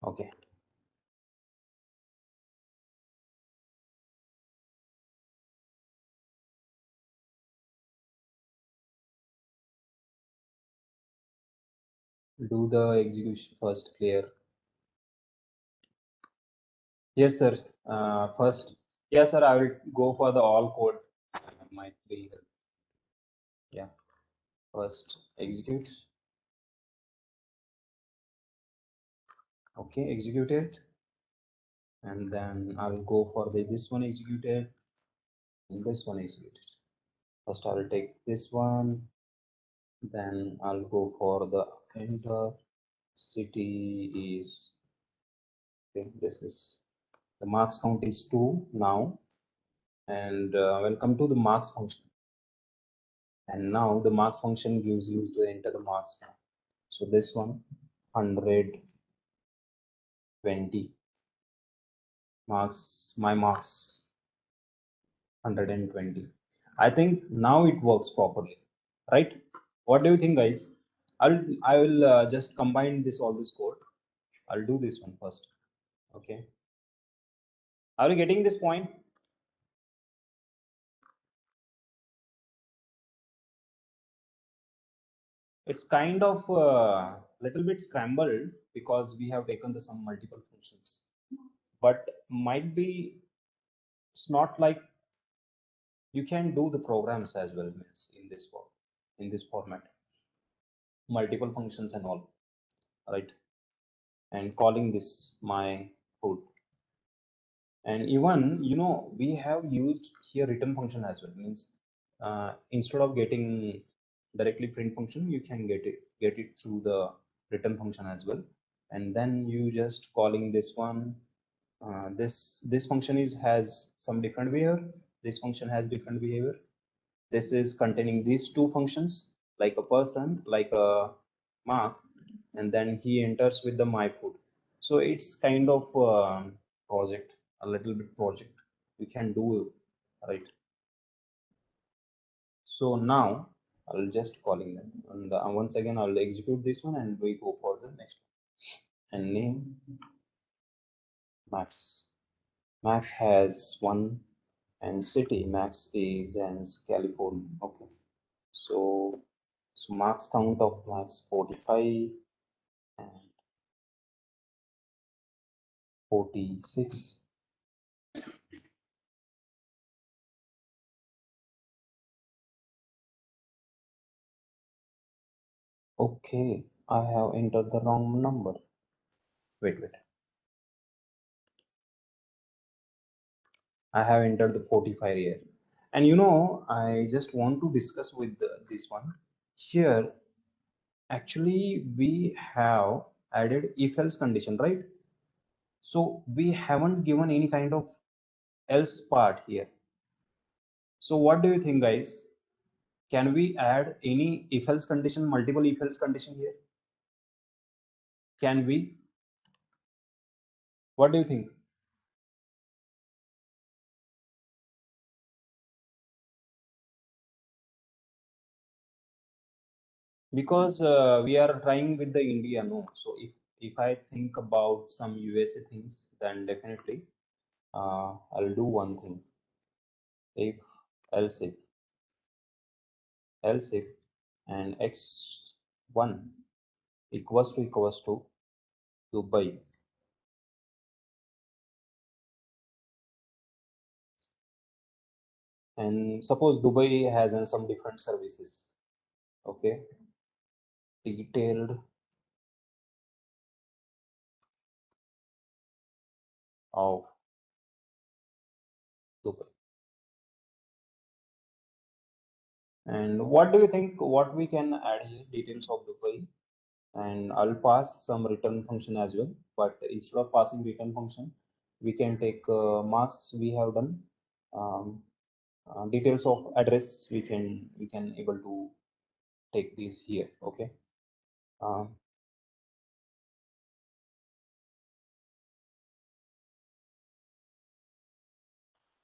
Okay, do the execution first. Clear? Yes, sir. First, yes, sir. I will go for the all code. Might be help. Yeah. First, execute. Okay, execute it, and then I will go for this one executed and this one executed. First, I will take this one. Then I'll go for the enter. City is okay. This is the marks count is 2 now, and welcome to the marks function. And now the marks function gives you to enter the marks now. So this one 120 marks, my marks 120. I think now it works properly, right? What do you think, guys? I will just combine all this code. I'll do this one first. Okay. Are you getting this point? It's kind of little bit scrambled because we have taken some multiple functions, but might be it's not like you can do the programs as well, means in this form, in this format, multiple functions and all, right? And calling this my food. And even we have used here return function as well, means instead of getting directly print function, you can get it through the return function as well. And then you just calling this one, this function has some different behavior, this function has different behavior. This is containing these two functions, like a person, like a mark, and then he enters with the my food. So it's kind of project, a little bit project we can do, right? So now I'll just calling them, and once again I'll execute this one and we go for the next one. And name Max. Max has one, and city Max is in California. Okay, so marks count of Max 45 and 46. Okay, I have entered the wrong number. Wait. I have entered the 45 here. And I just want to discuss with this one. Here, actually, we have added if else condition, right? So we haven't given any kind of else part here. So what do you think, guys? Can we add any if else condition, multiple if else condition here? Can we? What do you think? Because we are trying with the India, no. So if I think about some USA things, then definitely I'll do one thing. If else if and x1 equals to Dubai, and suppose Dubai has some different services. Okay, detailed of Dubai. And what do you think? What we can add here? Details of Dubai, and I'll pass some return function as well. But instead of passing return function, we can take marks we have done, details of address. We can able to take these here. Okay. Um,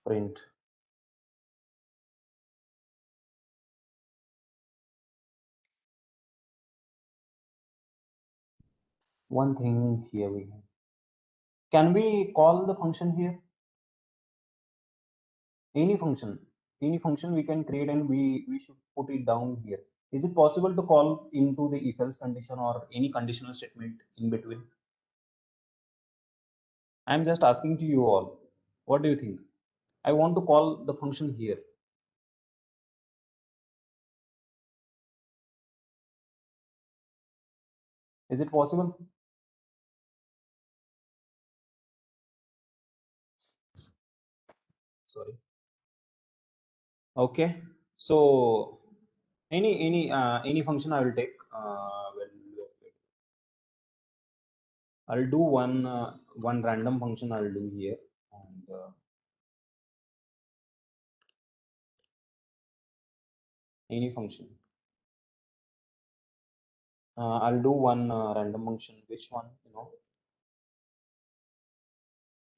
print one thing here we have. Can we call the function here? Any function we can create, and we should put it down here. Is it possible to call into the if else condition or any conditional statement in between? I'm just asking to you all, what do you think? I want to call the function here. Is it possible? Sorry. Okay, so any function I will take. I'll do one random function I'll do here, and any function. I'll do one random function. Which one?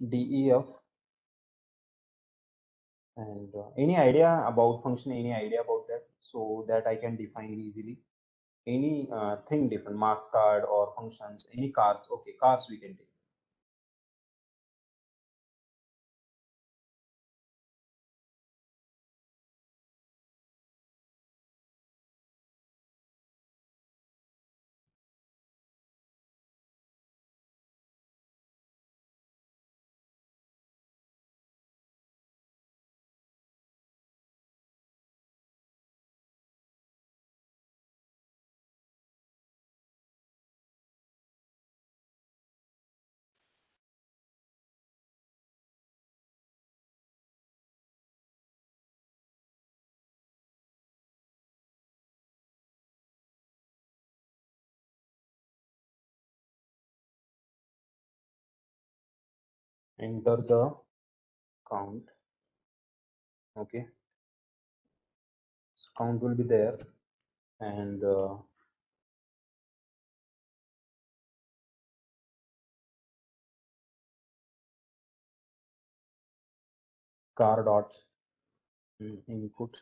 DEF. And any idea about function? Any idea about that, so that I can define easily? Any thing different, marks card or functions? Any cars? Okay, cars we can take. Enter the count. Okay, so count will be there, and car dot input.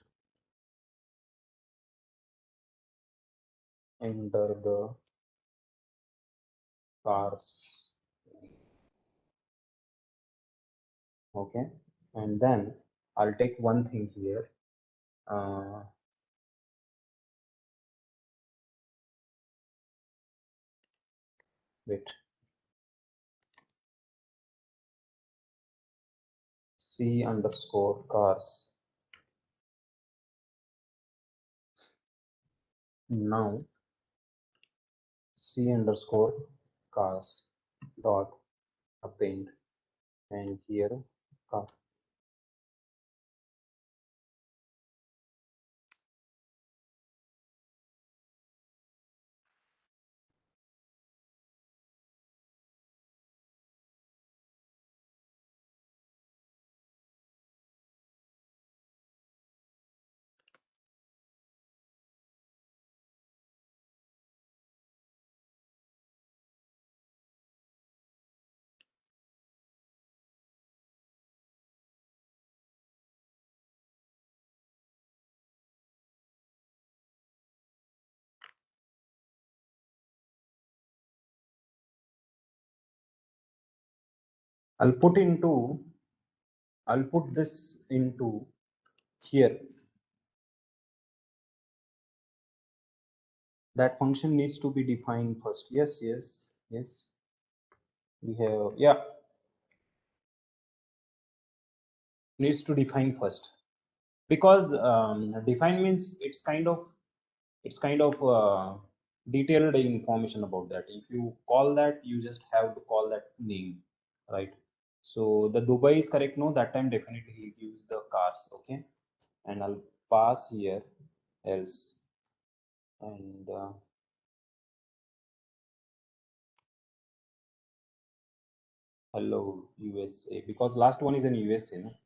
Enter the cars. Okay, and then I'll take one thing here. Wait, C underscore cars. Now C underscore cars dot append, and here car. I'll put this into here. That function needs to be defined first. Yes. We have, yeah, needs to define first, because define means it's kind of detailed information about that. If you call that, you just have to call that name, right? So the Dubai is correct. No, that time definitely he gives the cars. Okay, and I'll pass here else, and hello USA, because last one is in USA. No?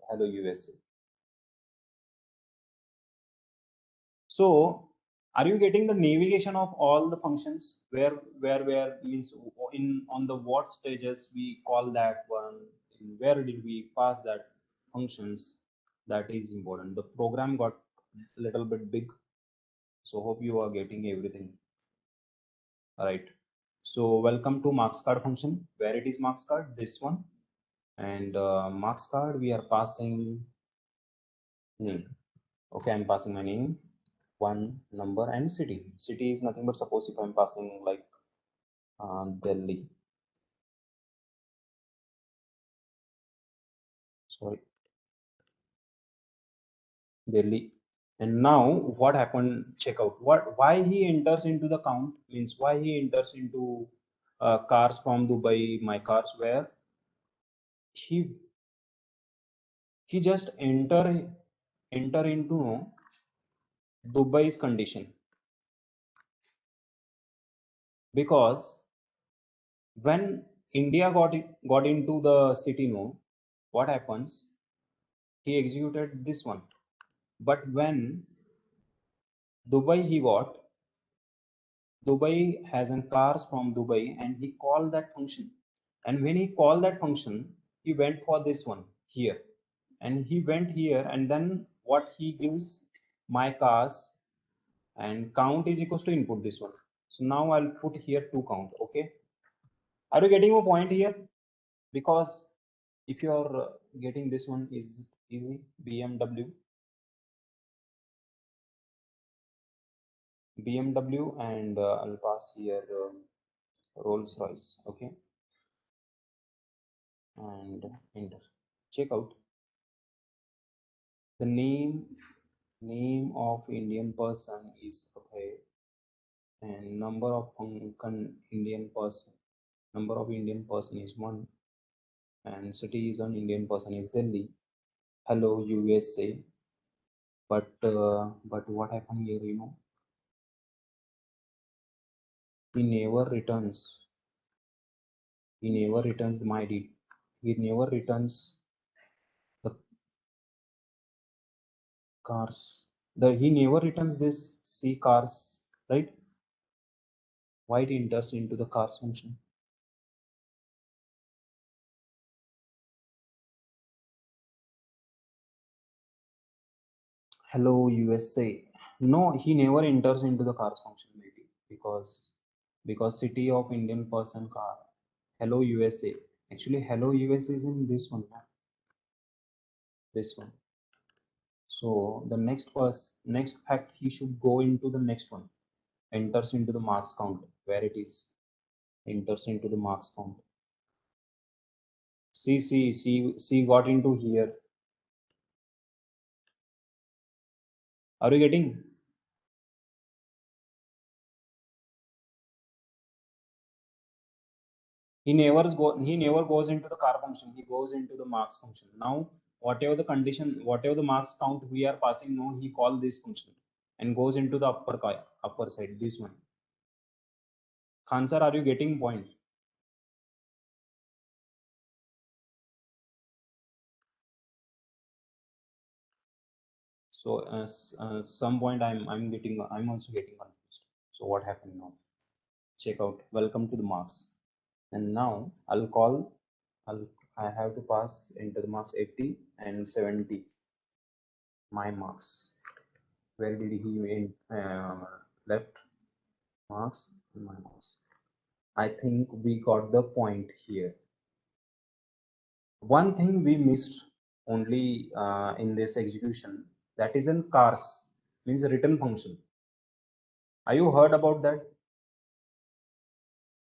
Hello USA. So are you getting the navigation of all the functions? Where means in on the what stages we call that one, in where did we pass that functions? That is important. The program got a little bit big, so hope you are getting everything right. So welcome to marks card function. Where it is marks card? This one. And marks card we are passing name. Okay, I'm passing my name. one number and city. City is nothing but, suppose if I'm passing like Delhi. Sorry, Delhi. And now what happened? Check out why he enters into the count, means why he enters into cars from Dubai, my cars, where he just enter into Dubai's condition, because when India got into the city, what happens? He executed this one. But when Dubai he got, Dubai has an cars from Dubai, and he called that function. And when he called that function, he went for this one here. And he went here, and then what he gives, my cars, and count is equals to input this one. So now I'll put here to count. Okay. Are you getting a point here? Because if you're getting this one is easy, BMW, and I'll pass here Rolls Royce. Okay. And enter. Check out the name of Indian person is Abhay, and number of Indian person is 1, and city is an Indian person is Delhi. Hello USA. But what happened here, he never returns my deed. He never returns the cars. He never returns this C cars, right? Why it enters into the cars function? Hello USA. No, he never enters into the cars function, maybe because city of Indian person car. Hello USA. Actually, hello USA is in this one, this one. So the next fact, he should go into the next one. Enters into the marks count, where it is. Enters into the marks count. See, got into here. Are you getting? He never goes into the car function. He goes into the marks function. Now, whatever the condition, whatever the marks count we are passing, he call this function and goes into the upper side, this one. Khan sir, are you getting point? So some point I'm also getting confused. So what happened now? Check out. Welcome to the marks. And now I have to pass into the marks 80 and 70. My marks. Where did he left? Marks and my marks. I think we got the point here. One thing we missed only in this execution, that is in cars, means return function. Are you heard about that?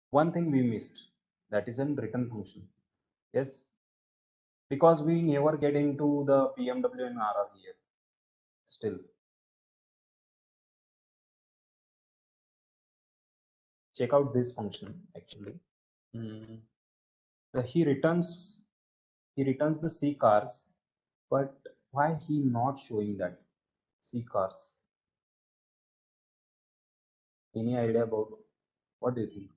One thing we missed, that is in return function. Yes, because we never get into the BMW and RR here still. Check out this function actually. He returns the C cars, but why he not showing that C cars? Any idea about what do you think?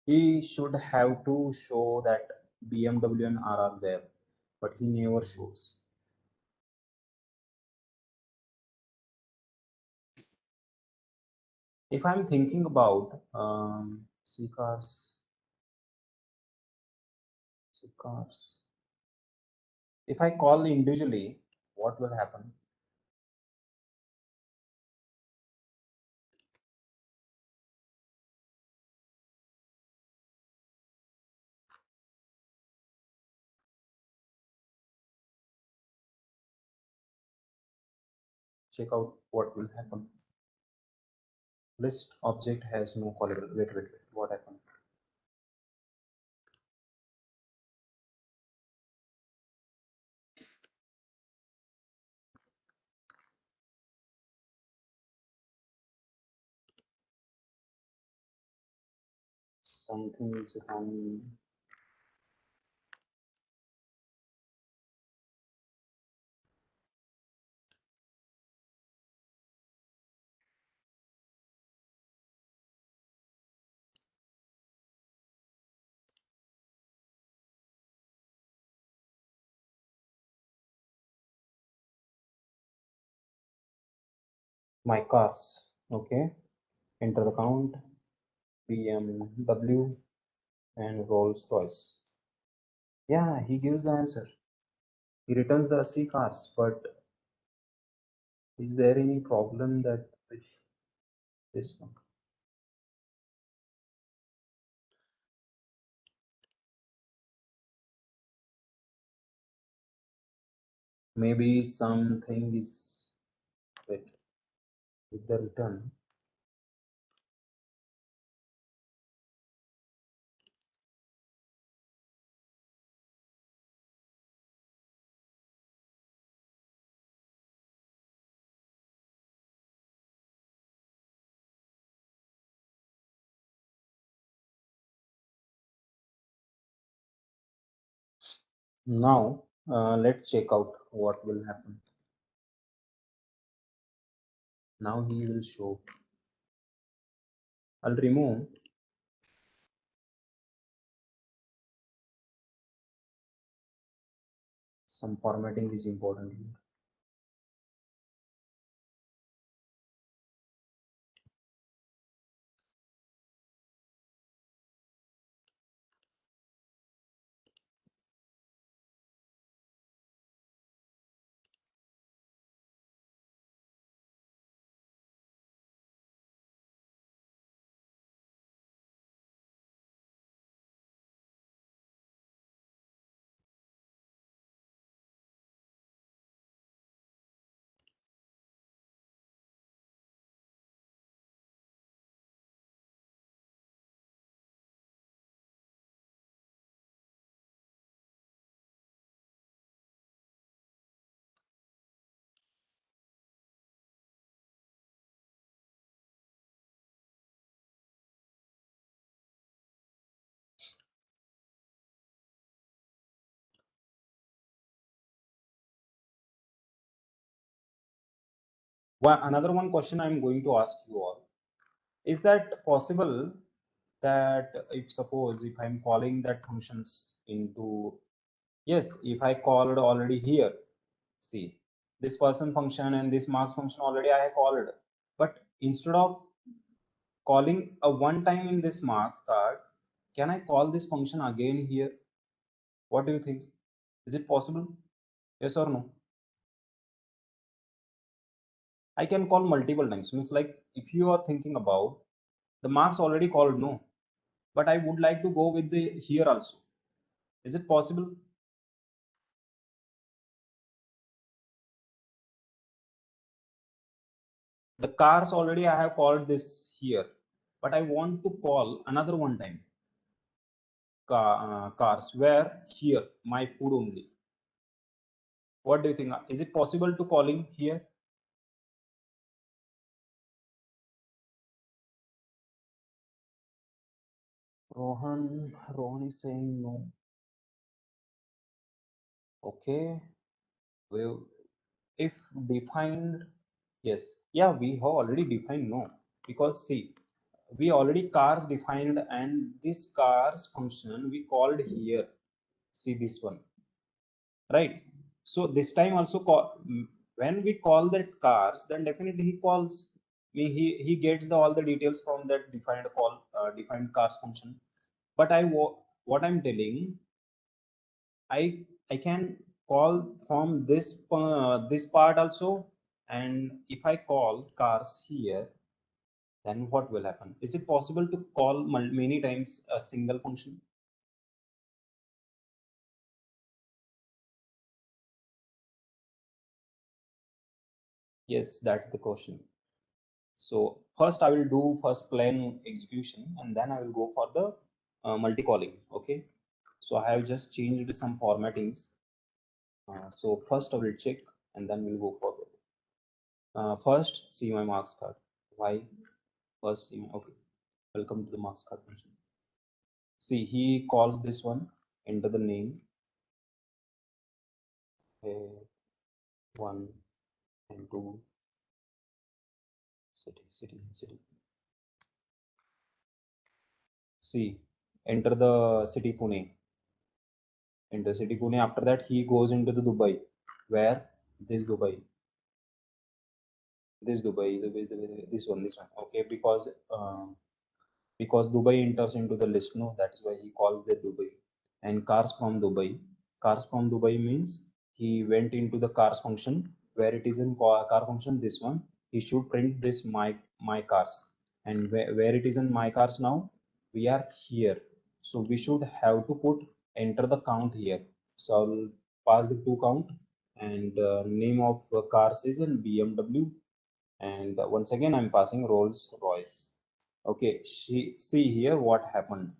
He should have to show that BMW and R are there, but he never shows. If I'm thinking about C cars, if I call individually, what will happen? check out what will happen. List object has no callable. Wait, what happened? Something is wrong. My cars. Okay. Enter the count. BMW and Rolls Royce. Yeah, he gives the answer. He returns the C cars, but is there any problem that with this one? Maybe something is with the return. Now, let's check out what will happen. Now he will show. I'll remove some formatting is important here. Another one question I'm going to ask you all. Is that possible that if suppose if I'm calling that functions into, yes, if I called already here, see this person function and this marks function already I have called, but instead of calling a one time in this marks card, can I call this function again here? What do you think? Is it possible? Yes or no? I can call multiple times. Means like if you are thinking about the marks already called, no, but I would like to go with the here also. Is it possible? The cars already I have called this here, but I want to call another one time cars where here my food only. What do you think? Is it possible to calling here? Rohan is saying no. Okay, well, if defined, yes, yeah, we have already defined no, because see, we already cars defined and this cars function we called here. See this one, right? So this time also when we call that cars, then definitely he calls me. He gets all the details from that defined call defined cars function. But what I'm telling, I can call from this part also, and if I call cars here, then what will happen? Is it possible to call many times a single function? Yes, that's the question. So first I will do first plain execution, and then I will go for the multi-calling. Okay. So I have just changed some formattings. So first I will check, and then we'll go forward. First, see my marks card. Why? First, see my, okay. Welcome to the marks card function. See, he calls this one, enter the name, one and two, city. See, enter the city Pune. Enter city Pune. After that, he goes into the Dubai. Where? This Dubai. This one. Okay, because Dubai enters into the list, no, that is why he calls the Dubai. And cars from Dubai. Cars from Dubai means he went into the cars function where it is in car function. This one he should print this my cars, and where it is in my cars now we are here. So we should have to put enter the count here. So I'll pass the two count, and name of cars is in BMW, and once again I'm passing Rolls Royce. Okay, see here what happened.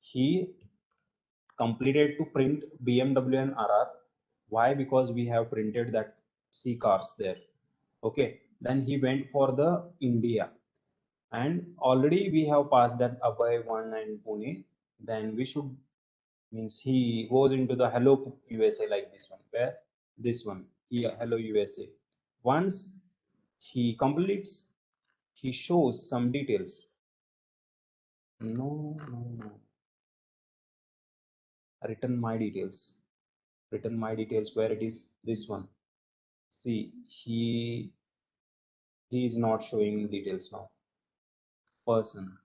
He completed to print BMW and RR. Why? Because we have printed that C cars there. Okay, then he went for the India, and already we have passed that Abhay one and Pune. Then we should means he goes into the Hello USA like this one. Where this one here Hello USA. Once he completes, he shows some details. No. Written my details. Written my details. Where it is? This one. See, he is not showing details now. Person.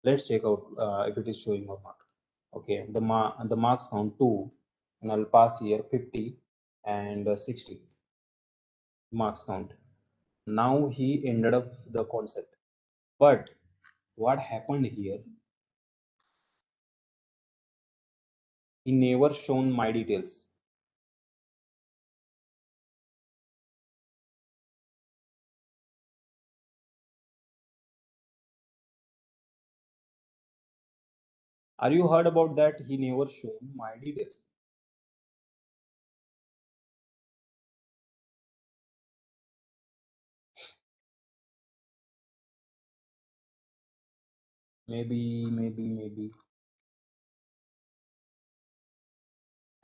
Let's check out if it is showing or not. Okay, the marks count 2, and I'll pass here 50 and 60 marks count. Now he ended up the concept. But what happened here? He never shown my details. Are you heard about that? He never shown my details. Maybe.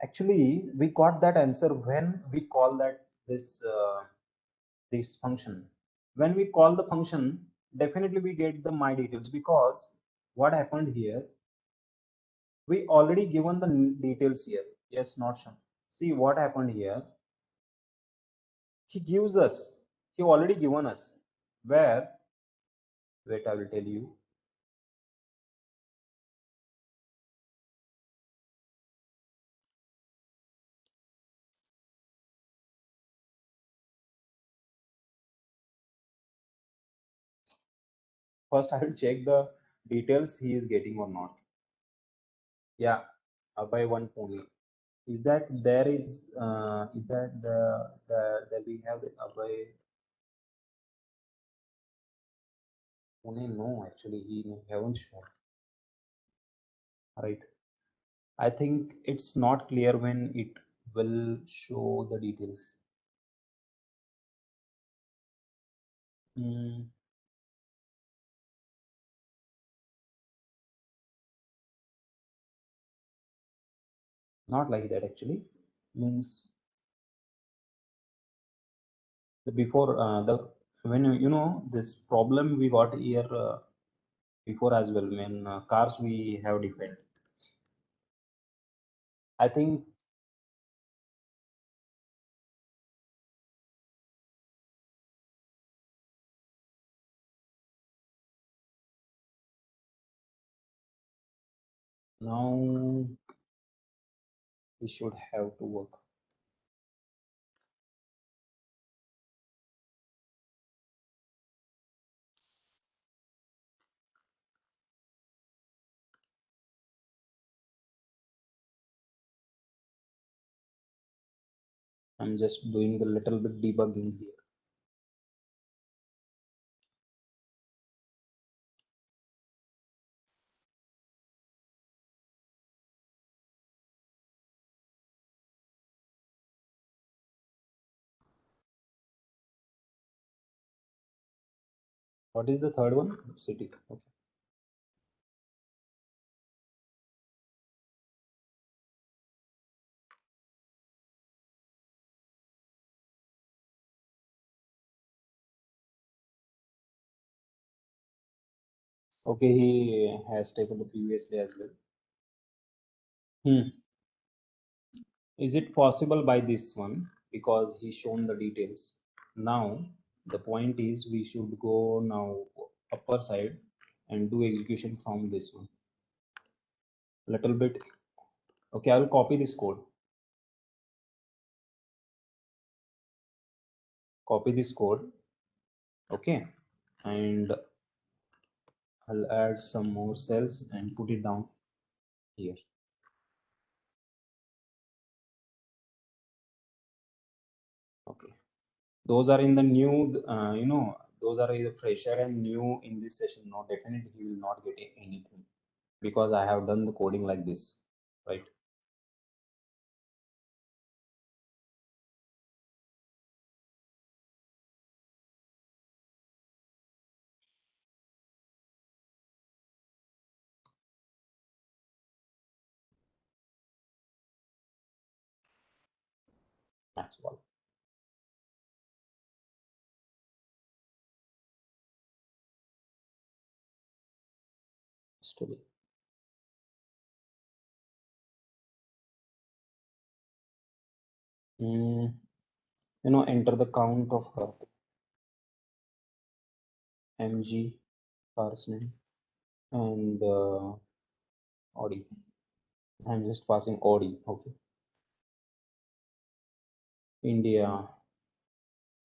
Actually, we got that answer when we call that this function. When we call the function, definitely we get the my details, because what happened here, we already given the details here. Yes, not sure. See what happened here. He gives us. He already given us. Where? Wait, I will tell you. First, I will check the details he is getting or not. Yeah, by one Pune. Is that there is that the we have the Abhay Pune? No, actually he haven't shown. Right. I think it's not clear when it will show the details. Hmm, not like that actually. Means the before the when you know this problem we got here before as well, when cars we have defined. I think now we should have to work. I'm just doing the little bit debugging here. What is the third one? City. Okay. Okay, he has taken the previously as well. Is it possible by this one? Because he's shown the details. Now, the point is we should go now upper side and do execution from this one. Little bit. Okay, I will copy this code. Copy this code. Okay, and I'll add some more cells and put it down here. Okay, those are in the new, those are either fresher and new in this session. No, definitely he will not get anything because I have done the coding like this, right? That's all. Story. Enter the count of her. MG, first name, and Audi. I'm just passing Audi. Okay. India,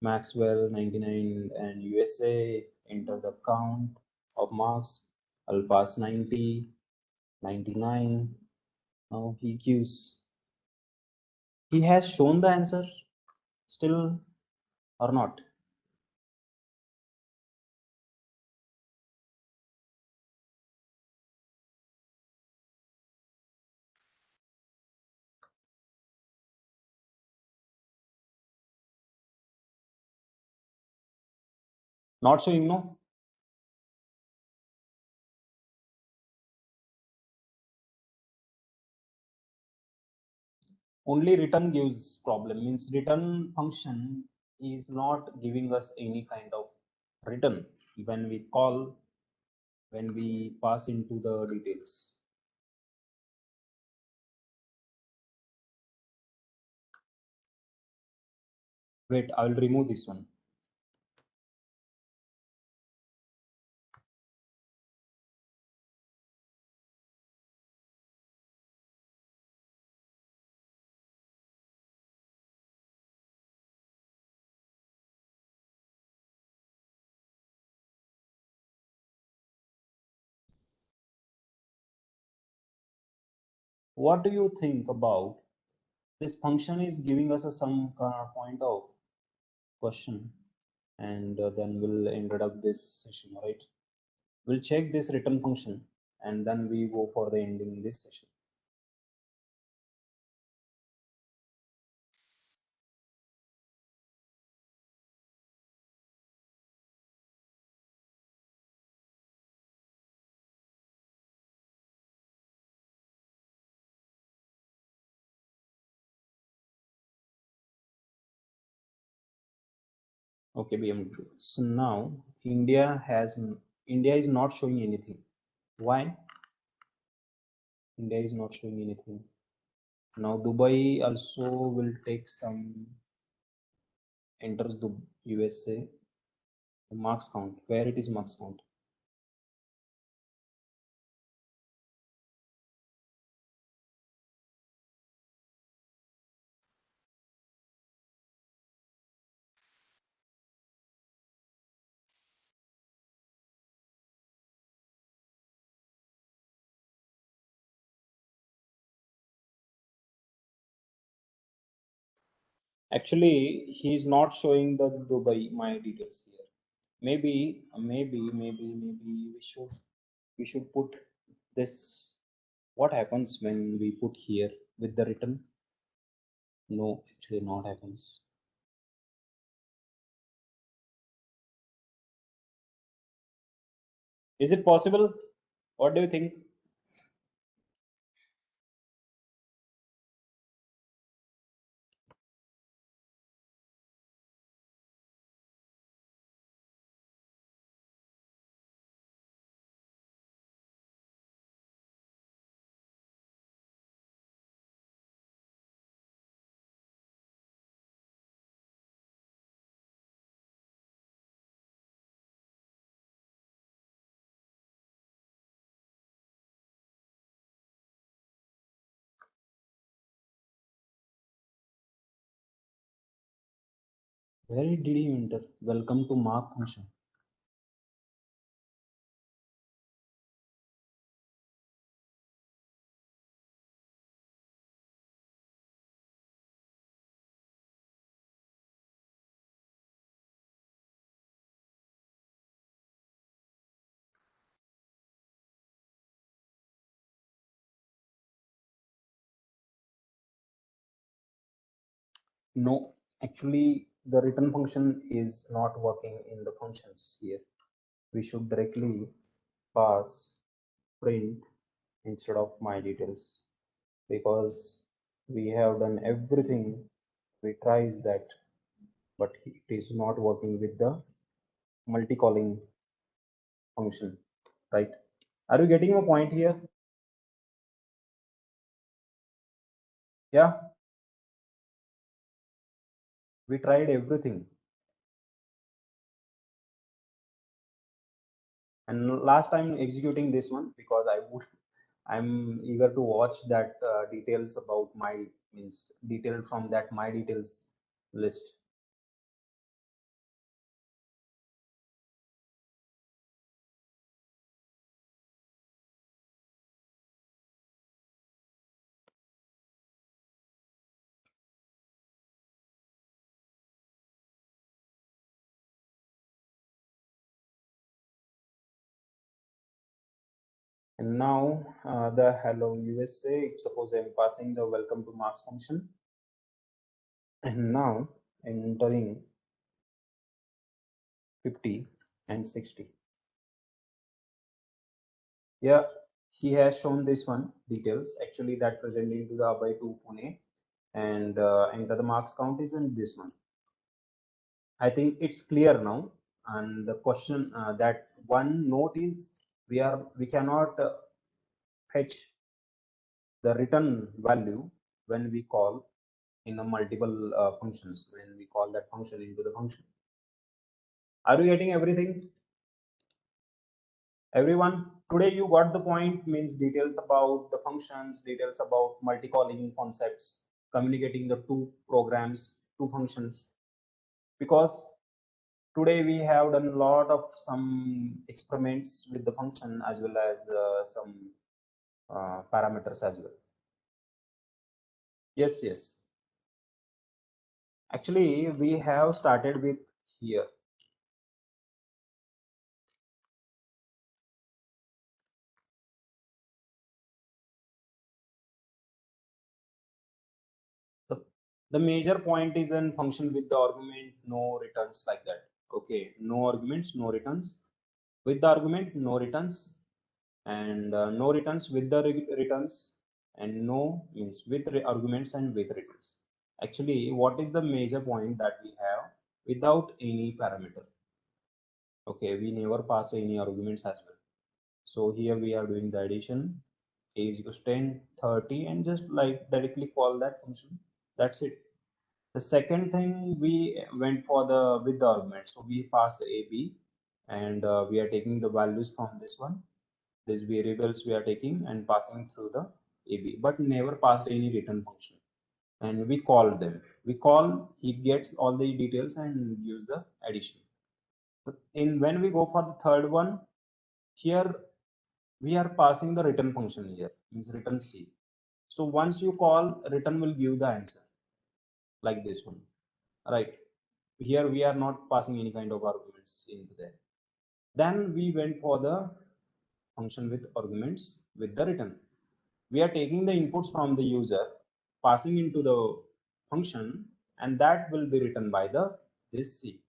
Maxwell 99, and USA. Enter the count of marks. I'll pass 90, 99. Now he gives. He has shown the answer still or not? Not showing, no? Only return gives problem, means return function is not giving us any kind of return when we call, when we pass into the details. Wait, I will remove this one. What do you think about this function is giving us some point of question, and then we'll end up this session, right? We'll check this return function and then we go for the ending this session. Okay, BMW. So now India is not showing anything. Why? India is not showing anything. Now Dubai also will take some, enters the USA. Marks count. Where it is marks count? Actually, he's not showing the Dubai my details here. Maybe we should put this. What happens when we put here with the written? No, actually not happens. Is it possible? What do you think? Where did you enter? Welcome to mark function. No, actually the return function is not working in the functions here. We should directly pass print instead of my details, because we have done everything. We tries that, but it is not working with the multi-calling function, right? Are you getting my point here? Yeah, we tried everything, and last time executing this one because I'm eager to watch that details about my means detail from that my details list. And now the hello USA, suppose I'm passing the welcome to marks function, and now I'm entering 50 and 60. Yeah, he has shown this one details actually that presenting to the Abai to Pune, and enter the marks count is in this one. I think it's clear now. And the question that one note is we cannot fetch the return value when we call in a multiple functions, when we call that function into the function. Are you getting everything? Everyone, today you got the point, means details about the functions, details about multi-calling concepts, communicating the two programs, two functions, because today we have done a lot of some experiments with the function as well as some parameters as well. Yes, yes. Actually, we have started with here. The major point is in function with the argument, no returns like that. Okay, no arguments, no returns. With the argument, no returns, and no returns with the returns, and no means with arguments and with returns. Actually, what is the major point that we have without any parameter? Okay, we never pass any arguments as well. So here we are doing the addition, a is equals 10, 30, and just like directly call that function. That's it. The second thing we went for the with the argument. So we pass a b, and we are taking the values from this one. These variables we are taking and passing through the ab, but never passed any return function. And we call them. We call, he gets all the details and gives the addition. In when we go for the third one, here we are passing the return function here, means return c. So once you call, return will give the answer like this one. right? Here we are not passing any kind of arguments into there. Then we went for the function with arguments with the return. We are taking the inputs from the user, passing into the function, and that will be written by the this C.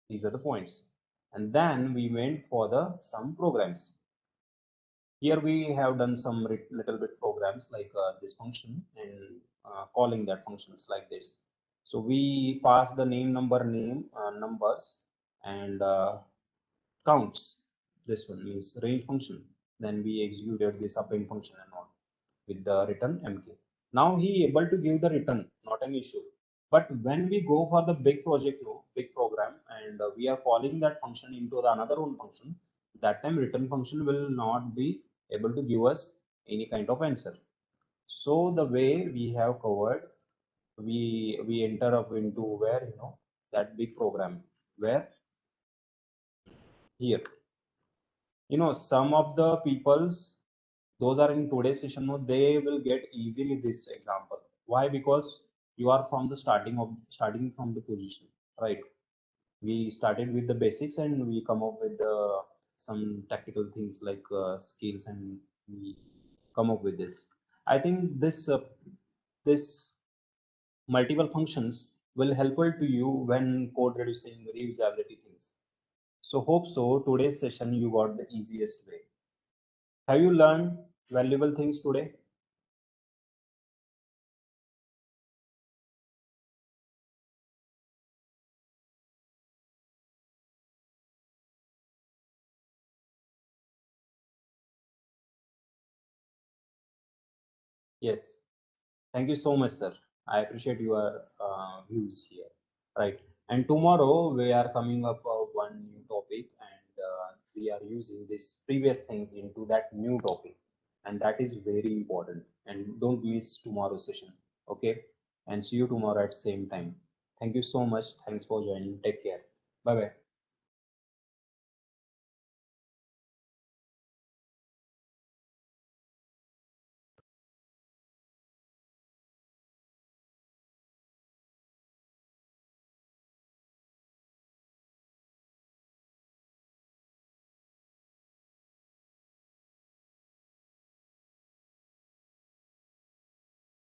These are the points. And then we went for the some programs. Here we have done some little bit programs like this function and calling that functions like this. So we pass the name, number, numbers, and counts. This one means range function. Then we executed this append function and all with the return mk. Now he able to give the return, not an issue. But when we go for the big project, no, big program, and we are calling that function into the another one function, that time return function will not be able to give us any kind of answer. So the way we have covered, we enter up into where, that big program, where here, some of the peoples, those are in today's session, no, they will get easily this example. Why? Because you are from the starting from the position, right? We started with the basics and we come up with some tactical things like skills, and we come up with this. I think this multiple functions will helpful to you when code reducing reusability things. So hope so today's session you got the easiest way. Have you learned valuable things today? Yes. Thank you so much, sir. I appreciate your views here. Right. And tomorrow we are coming up one new topic, and we are using these previous things into that new topic. And that is very important. And don't miss tomorrow's session. Okay. And see you tomorrow at same time. Thank you so much. Thanks for joining. Take care. Bye bye.